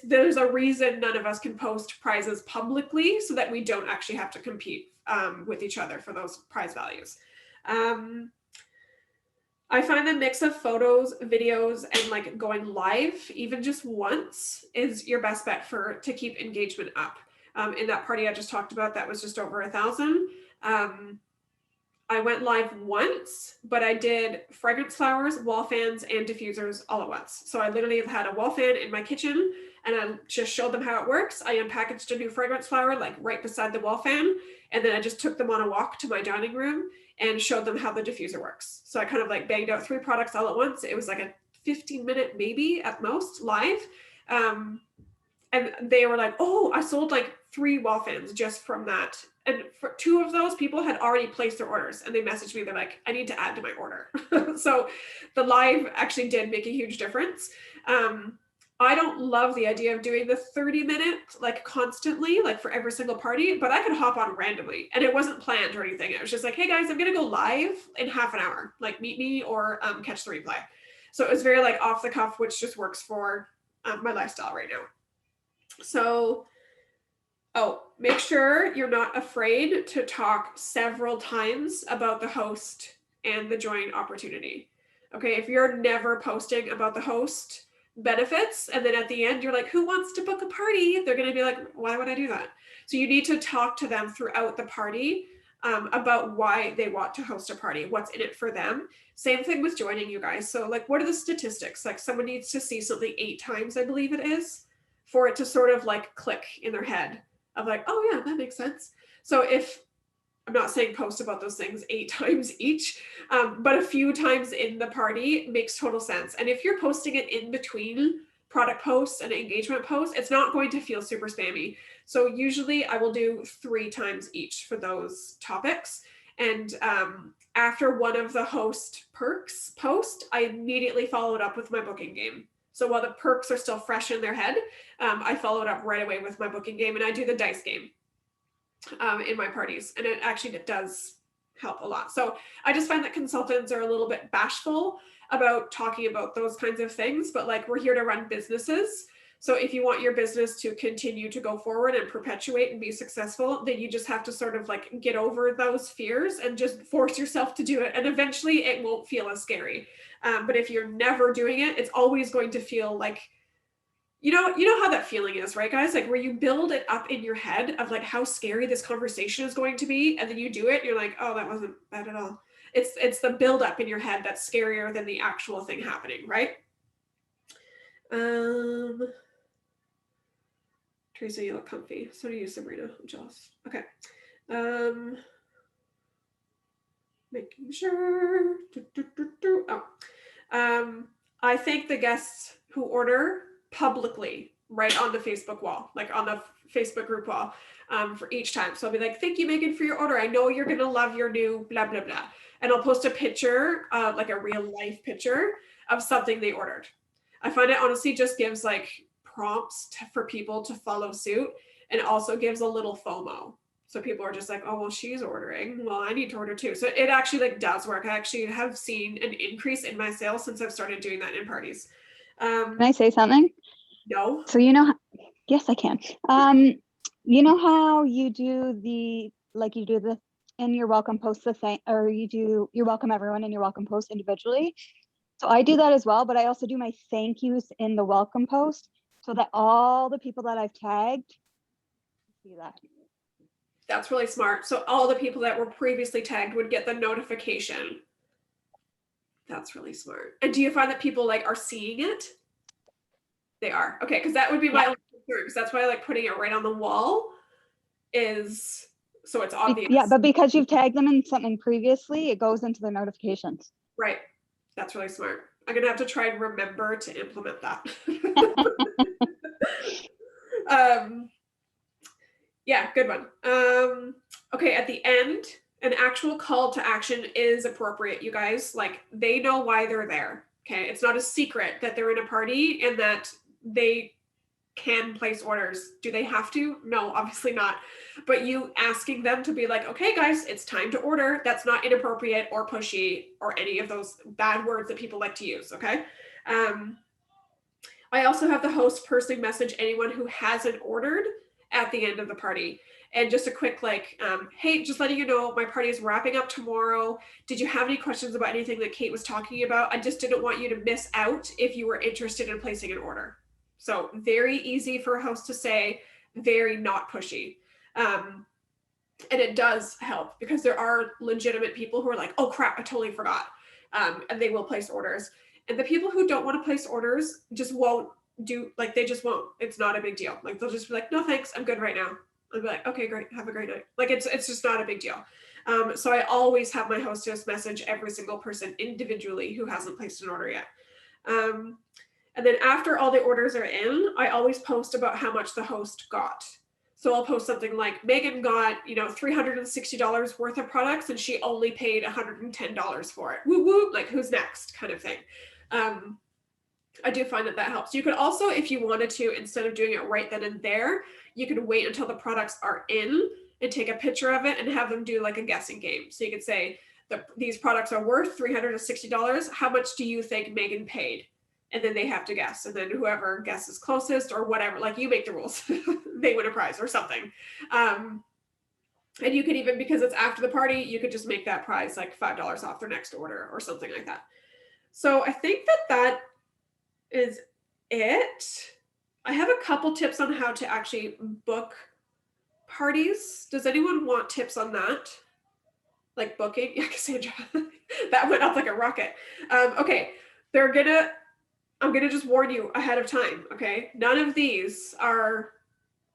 A: There's a reason none of us can post prizes publicly, so that we don't actually have to compete with each other for those prize values. I find the mix of photos, videos, and like going live, even just once, is your best bet to keep engagement up. In that party I just talked about, that was just over 1,000. I went live once, but I did fragrance flowers, wall fans, and diffusers all at once. So I literally had a wall fan in my kitchen, and I just showed them how it works. I unpackaged a new fragrance flower like right beside the wall fan, and then I just took them on a walk to my dining room and showed them how the diffuser works. So I kind of like banged out 3 products all at once. It was like a 15-minute maybe at most live. And they were like, oh, I sold like 3 wall fans just from that. And for 2 of those, people had already placed their orders, and they messaged me. They're like, I need to add to my order. So the live actually did make a huge difference. I don't love the idea of doing the 30-minute like constantly, like for every single party, but I could hop on randomly, and it wasn't planned or anything. It was just like, hey guys, I'm gonna go live in half an hour, like meet me or catch the replay. So it was very like off the cuff, which just works for my lifestyle right now. So, make sure you're not afraid to talk several times about the host and the join opportunity. Okay, if you're never posting about the host benefits, and then at the end you're like, who wants to book a party? They're going to be like, why would I do that? So you need to talk to them throughout the party about why they want to host a party, what's in it for them. Same thing with joining, you guys. So like, what are the statistics? Like someone needs to see something 8 times, I believe it is, for it to sort of like click in their head of like, oh yeah, that makes sense. So if, I'm not saying post about those things 8 times each, but a few times in the party makes total sense. And if you're posting it in between product posts and engagement posts, it's not going to feel super spammy. So usually I will do 3 times each for those topics. And after one of the host perks post, I immediately follow it up with my booking game. So while the perks are still fresh in their head, I follow it up right away with my booking game, and I do the dice game in my parties, and it actually does help a lot. So I just find that consultants are a little bit bashful about talking about those kinds of things, but like, we're here to run businesses. So if you want your business to continue to go forward and perpetuate and be successful, then you just have to sort of like get over those fears and just force yourself to do it. And eventually it won't feel as scary. But if you're never doing it, it's always going to feel like, you know how that feeling is, right, guys? Like where you build it up in your head of like how scary this conversation is going to be, and then you do it, and you're like, oh, that wasn't bad at all. It's the build up in your head that's scarier than the actual thing happening, right? Teresa, you look comfy. So do you, Sabrina. I'm jealous. Okay. Making sure. I thank the guests who order publicly right on the Facebook wall, like on the Facebook group wall, for each time. So I'll be like, thank you, Megan, for your order. I know you're going to love your new blah, blah, blah. And I'll post a picture, like a real life picture of something they ordered. I find it honestly just gives like prompts for people to follow suit, and also gives a little FOMO. So people are just like, oh, well, she's ordering. Well, I need to order too. So it actually like does work. I actually have seen an increase in my sales since I've started doing that in parties.
C: Can I say something?
A: No.
C: So yes, I can. You know how you do the in your welcome post the thing, or you do your welcome everyone and your welcome post individually. So I do that as well, but I also do my thank yous in the welcome post so that all the people that I've tagged see that.
A: That's really smart. So all the people that were previously tagged would get the notification. That's really smart. And do you find that people like are seeing it? They are. Okay, because that would be my only concern, because that's why I like putting it right on the wall, is so it's obvious.
C: Yeah, but because you've tagged them in something previously, it goes into the notifications.
A: Right. That's really smart. I'm gonna have to try and remember to implement that. Yeah, good one. Okay, at the end, an actual call to action is appropriate, you guys. Like, they know why they're there. Okay, it's not a secret that they're in a party and that they can place orders. Do they have to? No, obviously not. But you asking them to be like, okay, guys, it's time to order. That's not inappropriate or pushy or any of those bad words that people like to use. Okay. I also have the host personally message anyone who hasn't ordered at the end of the party. And just a quick hey, just letting you know, my party is wrapping up tomorrow. Did you have any questions about anything that Kate was talking about? I just didn't want you to miss out if you were interested in placing an order. So very easy for a host to say, very not pushy. And it does help because there are legitimate people who are like, oh crap, I totally forgot. And they will place orders. And the people who don't want to place orders just won't they just won't. It's not a big deal. Like they'll just be like, no thanks, I'm good right now. I'll be like, okay, great, have a great night. Like it's just not a big deal. So I always have my hostess message every single person individually who hasn't placed an order yet. And then after all the orders are in, I always post about how much the host got. So I'll post something like, Megan got, $360 worth of products and she only paid $110 for it. Woo woo, like who's next kind of thing. I do find that helps. You could also, if you wanted to, instead of doing it right then and there, you could wait until the products are in and take a picture of it and have them do like a guessing game. So you could say, these products are worth $360. How much do you think Megan paid? And then they have to guess. And then whoever guesses closest or whatever, like you make the rules, they win a prize or something. And you could even, because it's after the party, you could just make that prize like $5 off their next order or something like that. So I think that is it. I have a couple tips on how to actually book parties. Does anyone want tips on that? Like booking? Yeah, Cassandra, that went up like a rocket. Okay, I'm gonna just warn you ahead of time, okay? None of these are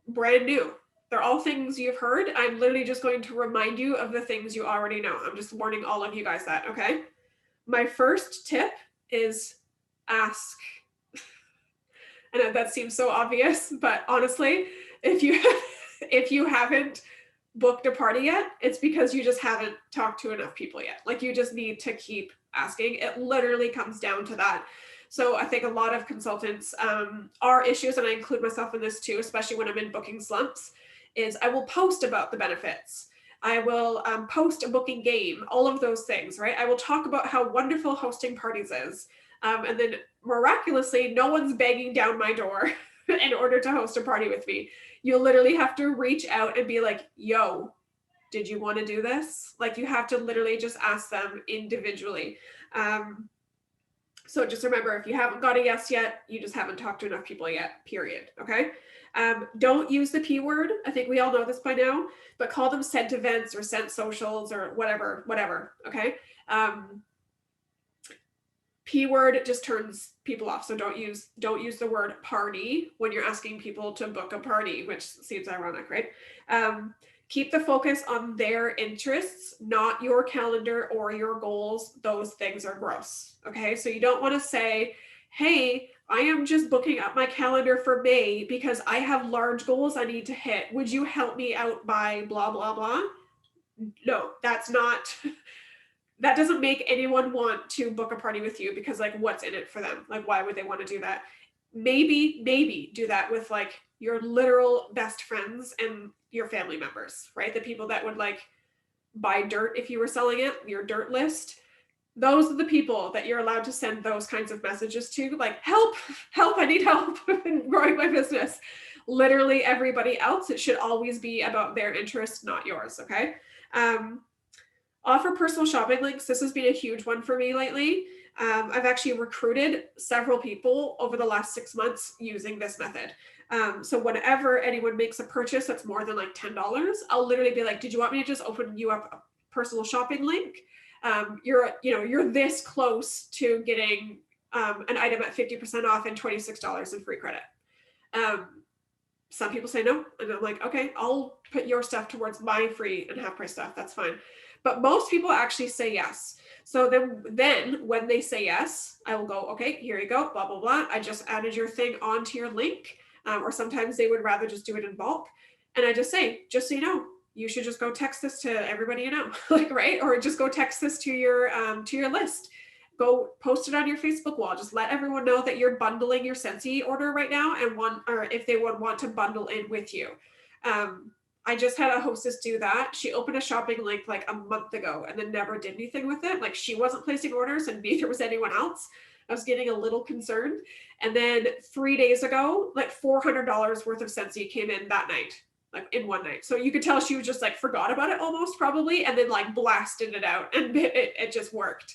A: brand new. They're all things you've heard. I'm literally just going to remind you of the things you already know. I'm just warning all of you guys that, okay? My first tip is ask. I know that seems so obvious, but honestly, if you haven't booked a party yet, it's because you just haven't talked to enough people yet. Like you just need to keep asking. It literally comes down to that. So I think a lot of consultants are issues, and I include myself in this too, especially when I'm in booking slumps, is I will post about the benefits. I will post a booking game, all of those things, right? I will talk about how wonderful hosting parties is. And then miraculously, no one's banging down my door in order to host a party with me. You'll literally have to reach out and be like, yo, did you want to do this? Like you have to literally just ask them individually. So just remember, if you haven't got a yes yet, you just haven't talked to enough people yet, period. Okay. Don't use the P word. I think we all know this by now, but call them scent events or scent socials or whatever. Okay. P word just turns people off. So don't use the word party when you're asking people to book a party, which seems ironic, right? Keep the focus on their interests, not your calendar or your goals. Those things are gross. Okay. So you don't want to say, hey, I am just booking up my calendar for May because I have large goals I need to hit. Would you help me out by blah, blah, blah? No, that's not, that doesn't make anyone want to book a party with you because like, what's in it for them? Like, why would they want to do that? Maybe do that with like your literal best friends and your family members, right? The people that would like buy dirt if you were selling it, your dirt list. Those are the people that you're allowed to send those kinds of messages to, like, help, I need help in growing my business. Literally everybody else, it should always be about their interests, not yours, okay? Offer personal shopping links. This has been a huge one for me lately. I've actually recruited several people over the last 6 months using this method. So whenever anyone makes a purchase that's more than like $10, I'll literally be like, did you want me to just open you up a personal shopping link? You're this close to getting an item at 50% off and $26 in free credit. Some people say no, and I'm like, okay, I'll put your stuff towards my free and half price stuff. That's fine. But most people actually say yes. So then when they say yes, I will go, okay, here you go, blah, blah, blah. I just added your thing onto your link. Or sometimes they would rather just do it in bulk. And I just say, just so you know, you should just go text this to everybody you know, like, right? Or just go text this to your list. go post it on your Facebook wall. Just let everyone know that you're bundling your Scentsy order right now, and or if they would want to bundle in with you. I just had a hostess do that. She opened a shopping link like a month ago and then never did anything with it. Like she wasn't placing orders and neither was anyone else. I was getting a little concerned. And then 3 days ago, like $400 worth of Scentsy came in that night, like in one night. So you could tell she was just like forgot about it almost probably, and then like blasted it out, and it just worked.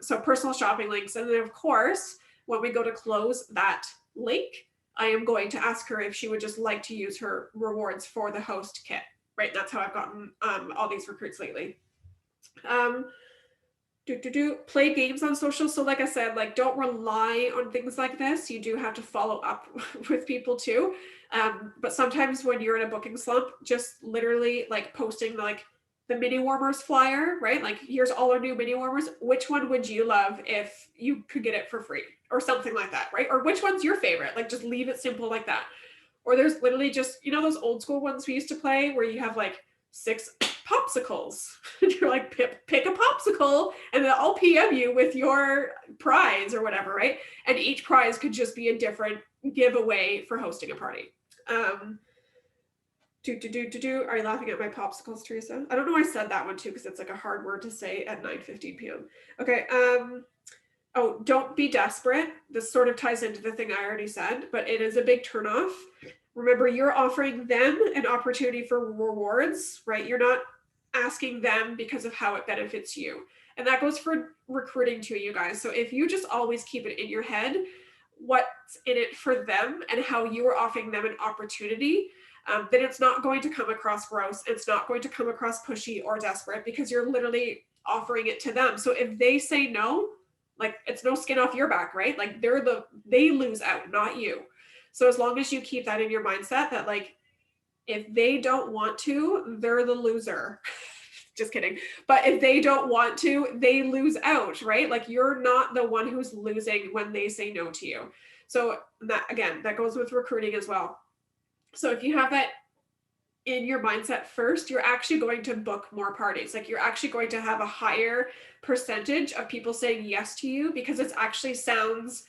A: So personal shopping links. And then of course, when we go to close that link, I am going to ask her if she would just like to use her rewards for the host kit, right? That's how I've gotten all these recruits lately. Play games on social. So like I said, like don't rely on things like this. You do have to follow up with people too. But sometimes when you're in a booking slump, just literally like posting like the mini warmers flyer, right? Like here's all our new mini warmers. Which one would you love if you could get it for free or something like that, right? Or which one's your favorite? Like just leave it simple like that. Or there's literally just, you know, those old school ones we used to play where you have like 6 popsicles. You're like, pick a popsicle and then I'll PM you with your prize or whatever, right? And each prize could just be a different giveaway for hosting a party. Are you laughing at my popsicles, Teresa? I don't know why I said that one too, because it's like a hard word to say at 9:15 p.m. Okay. Oh, don't be desperate. This sort of ties into the thing I already said, but it is a big turnoff. Remember, you're offering them an opportunity for rewards, right? You're not asking them because of how it benefits you. And that goes for recruiting too, you guys. So if you just always keep it in your head, what's in it for them and how you are offering them an opportunity, then it's not going to come across gross. It's not going to come across pushy or desperate because you're literally offering it to them. So if they say no, like it's no skin off your back, right? Like they lose out, not you. So as long as you keep that in your mindset that like, if they don't want to, they're the loser. Just kidding. But if they don't want to, they lose out, right? Like you're not the one who's losing when they say no to you. So that, again, that goes with recruiting as well. So if you have that in your mindset first, you're actually going to book more parties. Like you're actually going to have a higher percentage of people saying yes to you because it actually sounds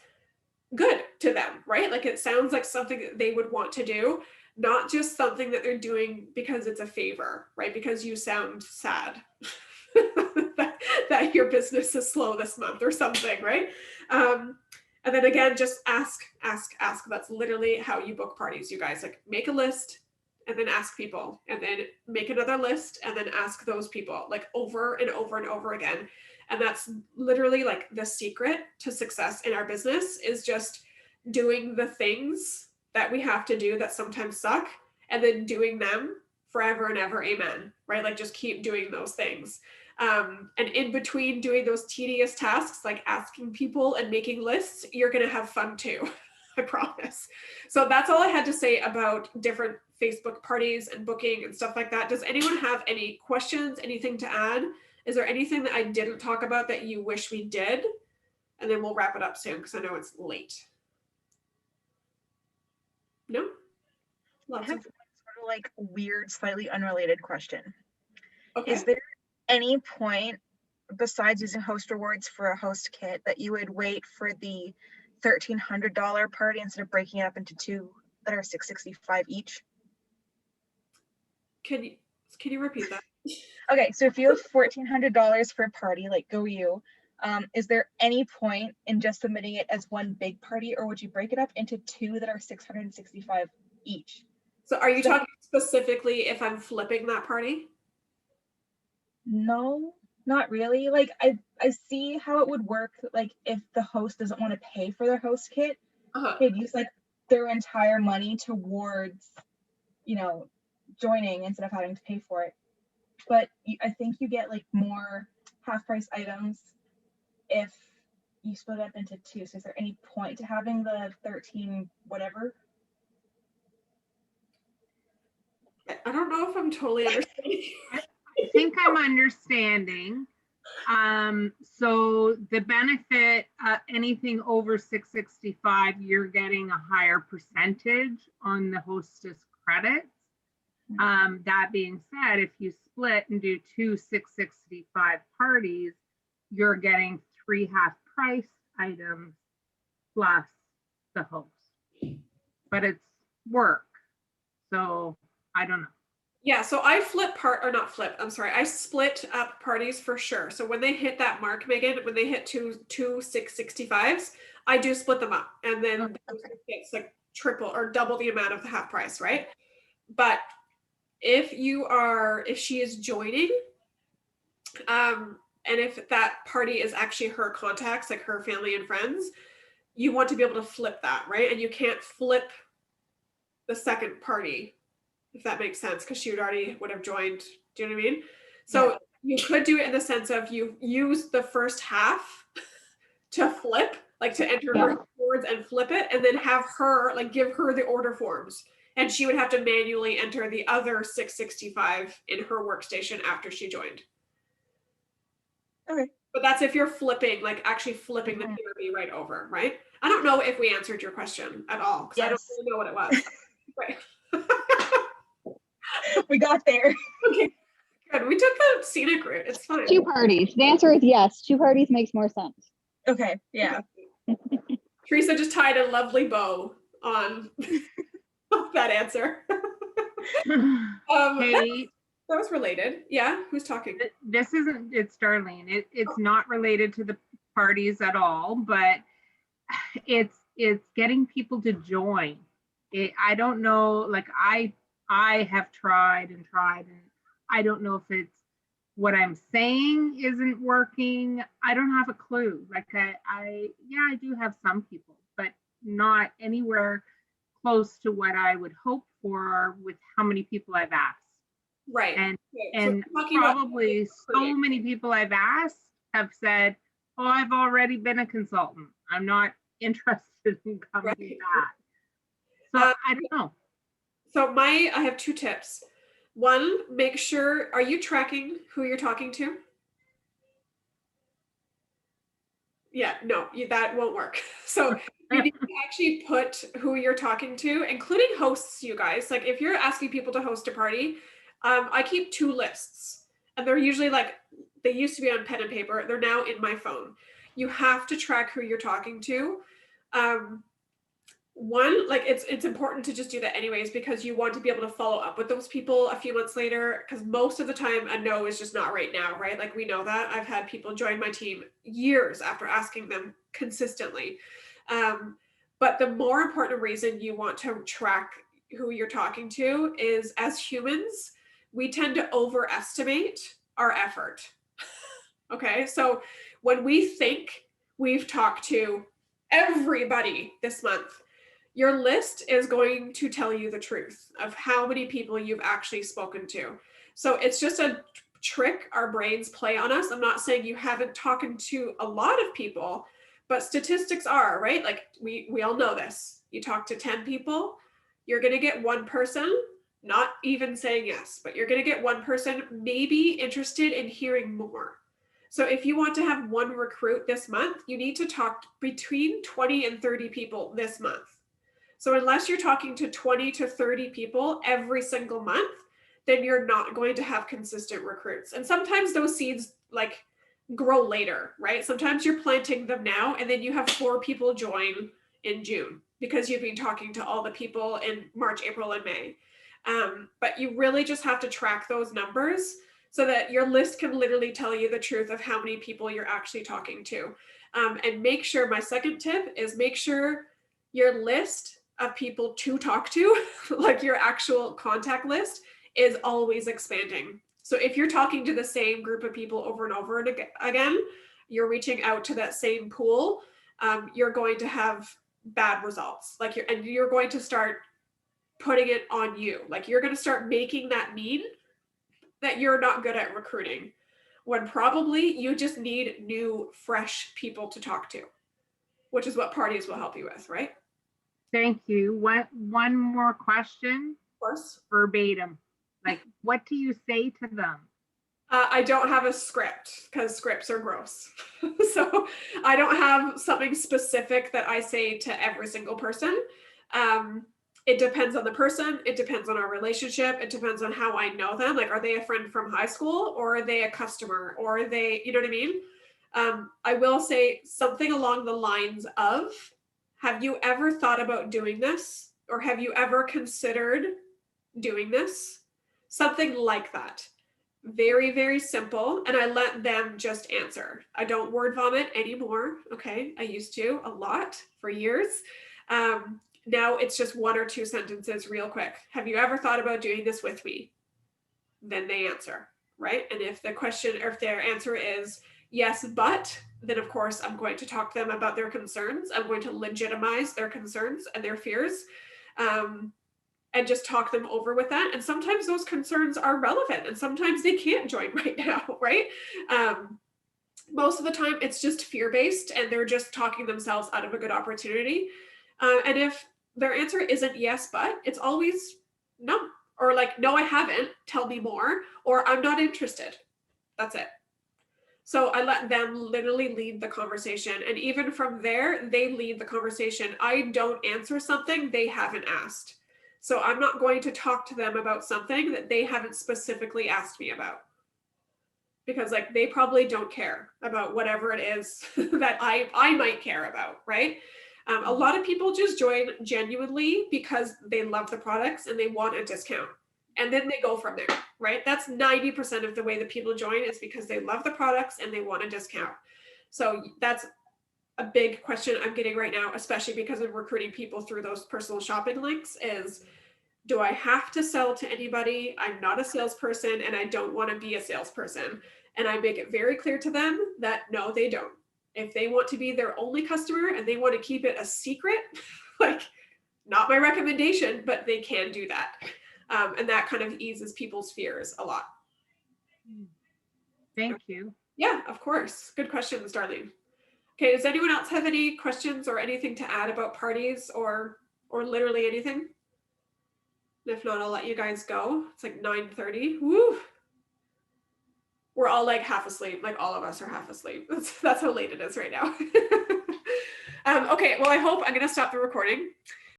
A: good to them, right? Like it sounds like something that they would want to do, not just something that they're doing because it's a favor, right? Because you sound sad that your business is slow this month or something, right? And then again, just ask. That's literally how you book parties, you guys. Like make a list and then ask people, and then make another list and then ask those people like over and over and over again. And that's literally like the secret to success in our business is just doing the things that we have to do that sometimes suck and then doing them forever and ever. Amen. Right? Like just keep doing those things. And in between doing those tedious tasks, like asking people and making lists, you're going to have fun too. I promise. So that's all I had to say about different Facebook parties and booking and stuff like that. Does anyone have any questions, anything to add? Is there anything that I didn't talk about that you wish we did? And then we'll wrap it up soon because I know it's late. No?
E: I
A: Lots
E: have
A: of.
E: one sort of like weird, slightly unrelated question.
A: Okay.
E: Is there any point besides using host rewards for a host kit that you would wait for the $1,300 party instead of breaking it up into 2 that are $665 each?
A: Can you repeat that?
E: Okay, so if you have $1,400 for a party, like go you, is there any point in just submitting it as one big party, or would you break it up into 2 that are $665 each?
A: So are you talking specifically if I'm flipping that party?
E: No, not really. Like I see how it would work. Like if the host doesn't want to pay for their host kit, they'd use like their entire money towards, you know, joining instead of having to pay for it. But I think you get like more half price items if you split it up into 2. So is there any point to having the 13 whatever?
A: I don't know if I'm totally understanding.
F: I think I'm understanding. So the benefit, anything over 665, you're getting a higher percentage on the hostess credits. That being said, if you split and do 2 665 parties, you're getting free half price items plus the host. But it's work. So I don't know.
A: Yeah, so I I split up parties for sure. So when they hit that mark, Megan, when they hit two 665s, I do split them up. And then it's like triple or double the amount of the half price, right? But if she is joining, and if that party is actually her contacts, like her family and friends, you want to be able to flip that, right? And you can't flip the second party, if that makes sense, because she would have joined. Do you know what I mean? So you could do it in the sense of you use the first half to flip, like to enter her words and flip it, and then have her like give her the order forms. And she would have to manually enter the other 665 in her workstation after she joined.
E: Okay.
A: But that's if you're flipping, like actually flipping the PRB right over, right? I don't know if we answered your question at all, because I don't really know what it was. Right.
E: We got there.
A: Okay, good. We took the scenic route. It's fine.
C: 2 parties. The answer is yes. 2 parties makes more sense.
E: Okay, yeah.
A: Teresa just tied a lovely bow on that answer.
F: Hey,
A: that was related. Yeah, who's talking?
F: This isn't, it's Darlene. It's not related to the parties at all, but it's getting people to join. I don't know, like I have tried and I don't know if it's what I'm saying isn't working. I don't have a clue. Like I do have some people, but not anywhere close to what I would hope for with how many people I've asked.
A: Right.
F: And probably so many people I've asked have said, oh, I've already been a consultant. I'm not interested in coming back. So I don't know.
A: So I have 2 tips. One, make sure, are you tracking who you're talking to? Yeah, no, that won't work. So you need to actually put who you're talking to, including hosts, you guys. Like if you're asking people to host a party, I keep 2 lists, and they're usually like, they used to be on pen and paper. They're now in my phone. You have to track who you're talking to. One, like it's important to just do that anyways, because you want to be able to follow up with those people a few months later, because most of the time a no is just not right now, right? Like we know that. I've had people join my team years after asking them consistently. But the more important reason you want to track who you're talking to is, as humans, we tend to overestimate our effort. Okay, so when we think we've talked to everybody this month, your list is going to tell you the truth of how many people you've actually spoken to. So it's just a trick our brains play on us. I'm not saying you haven't talked to a lot of people, but statistics are, right? Like we all know this. You talk to 10 people, you're going to get 1 person, not even saying yes, but you're going to get 1 person maybe interested in hearing more. So if you want to have 1 recruit this month, you need to talk between 20 and 30 people this month. So unless you're talking to 20 to 30 people every single month, then you're not going to have consistent recruits. And sometimes those seeds like grow later, right? Sometimes you're planting them now and then you have 4 people join in June because you've been talking to all the people in March, April, and May. But you really just have to track those numbers so that your list can literally tell you the truth of how many people you're actually talking to. And make sure, my second tip is make sure your list of people to talk to, like your actual contact list, is always expanding. So if you're talking to the same group of people over and over and again, you're reaching out to that same pool, you're going to have bad results. Like you're going to start putting it on you. Like you're going to start making that mean that you're not good at recruiting, when probably you just need new, fresh people to talk to, which is what parties will help you with, right?
F: Thank you. One more question?
A: Of course.
F: Verbatim. Like, what do you say to them?
A: I don't have a script because scripts are gross. So I don't have something specific that I say to every single person. It depends on the person. It depends on our relationship. It depends on how I know them. Like, are they a friend from high school, or are they a customer, or are they, you know what I mean? I will say something along the lines of, have you ever thought about doing this? Or have you ever considered doing this? Something like that. Very, very simple. And I let them just answer. I don't word vomit anymore. Okay. I used to a lot for years. Now it's just 1 or 2 sentences real quick. Have you ever thought about doing this with me? Then they answer, right? And if the question or if their answer is yes, but, then of course I'm going to talk to them about their concerns. I'm going to legitimize their concerns and their fears. And just talk them over with that. And sometimes those concerns are relevant and sometimes they can't join right now, right? Most of the time it's just fear-based and they're just talking themselves out of a good opportunity. And if their answer isn't yes, but, it's always no, or like, no, I haven't, tell me more, or I'm not interested. That's it. So I let them literally lead the conversation. And even from there, they lead the conversation. I don't answer something they haven't asked. So I'm not going to talk to them about something that they haven't specifically asked me about. Because like they probably don't care about whatever it is that I might care about, right? A lot of people just join genuinely because they love the products and they want a discount. And then they go from there, right? That's 90% of the way that people join is because they love the products and they want a discount. So that's a big question I'm getting right now, especially because of recruiting people through those personal shopping links, is do I have to sell to anybody? I'm not a salesperson and I don't want to be a salesperson. And I make it very clear to them that no, they don't. If they want to be their only customer and they want to keep it a secret, like not my recommendation, but they can do that. And that kind of eases people's fears a lot.
F: Thank you.
A: Yeah, of course. Good questions, Darlene. Okay, does anyone else have any questions or anything to add about parties or literally anything? If not, I'll let you guys go. It's like 9:30. Woo! We're all like half asleep. Like all of us are half asleep. That's how late it is right now. Okay, well, I hope I'm going to stop the recording.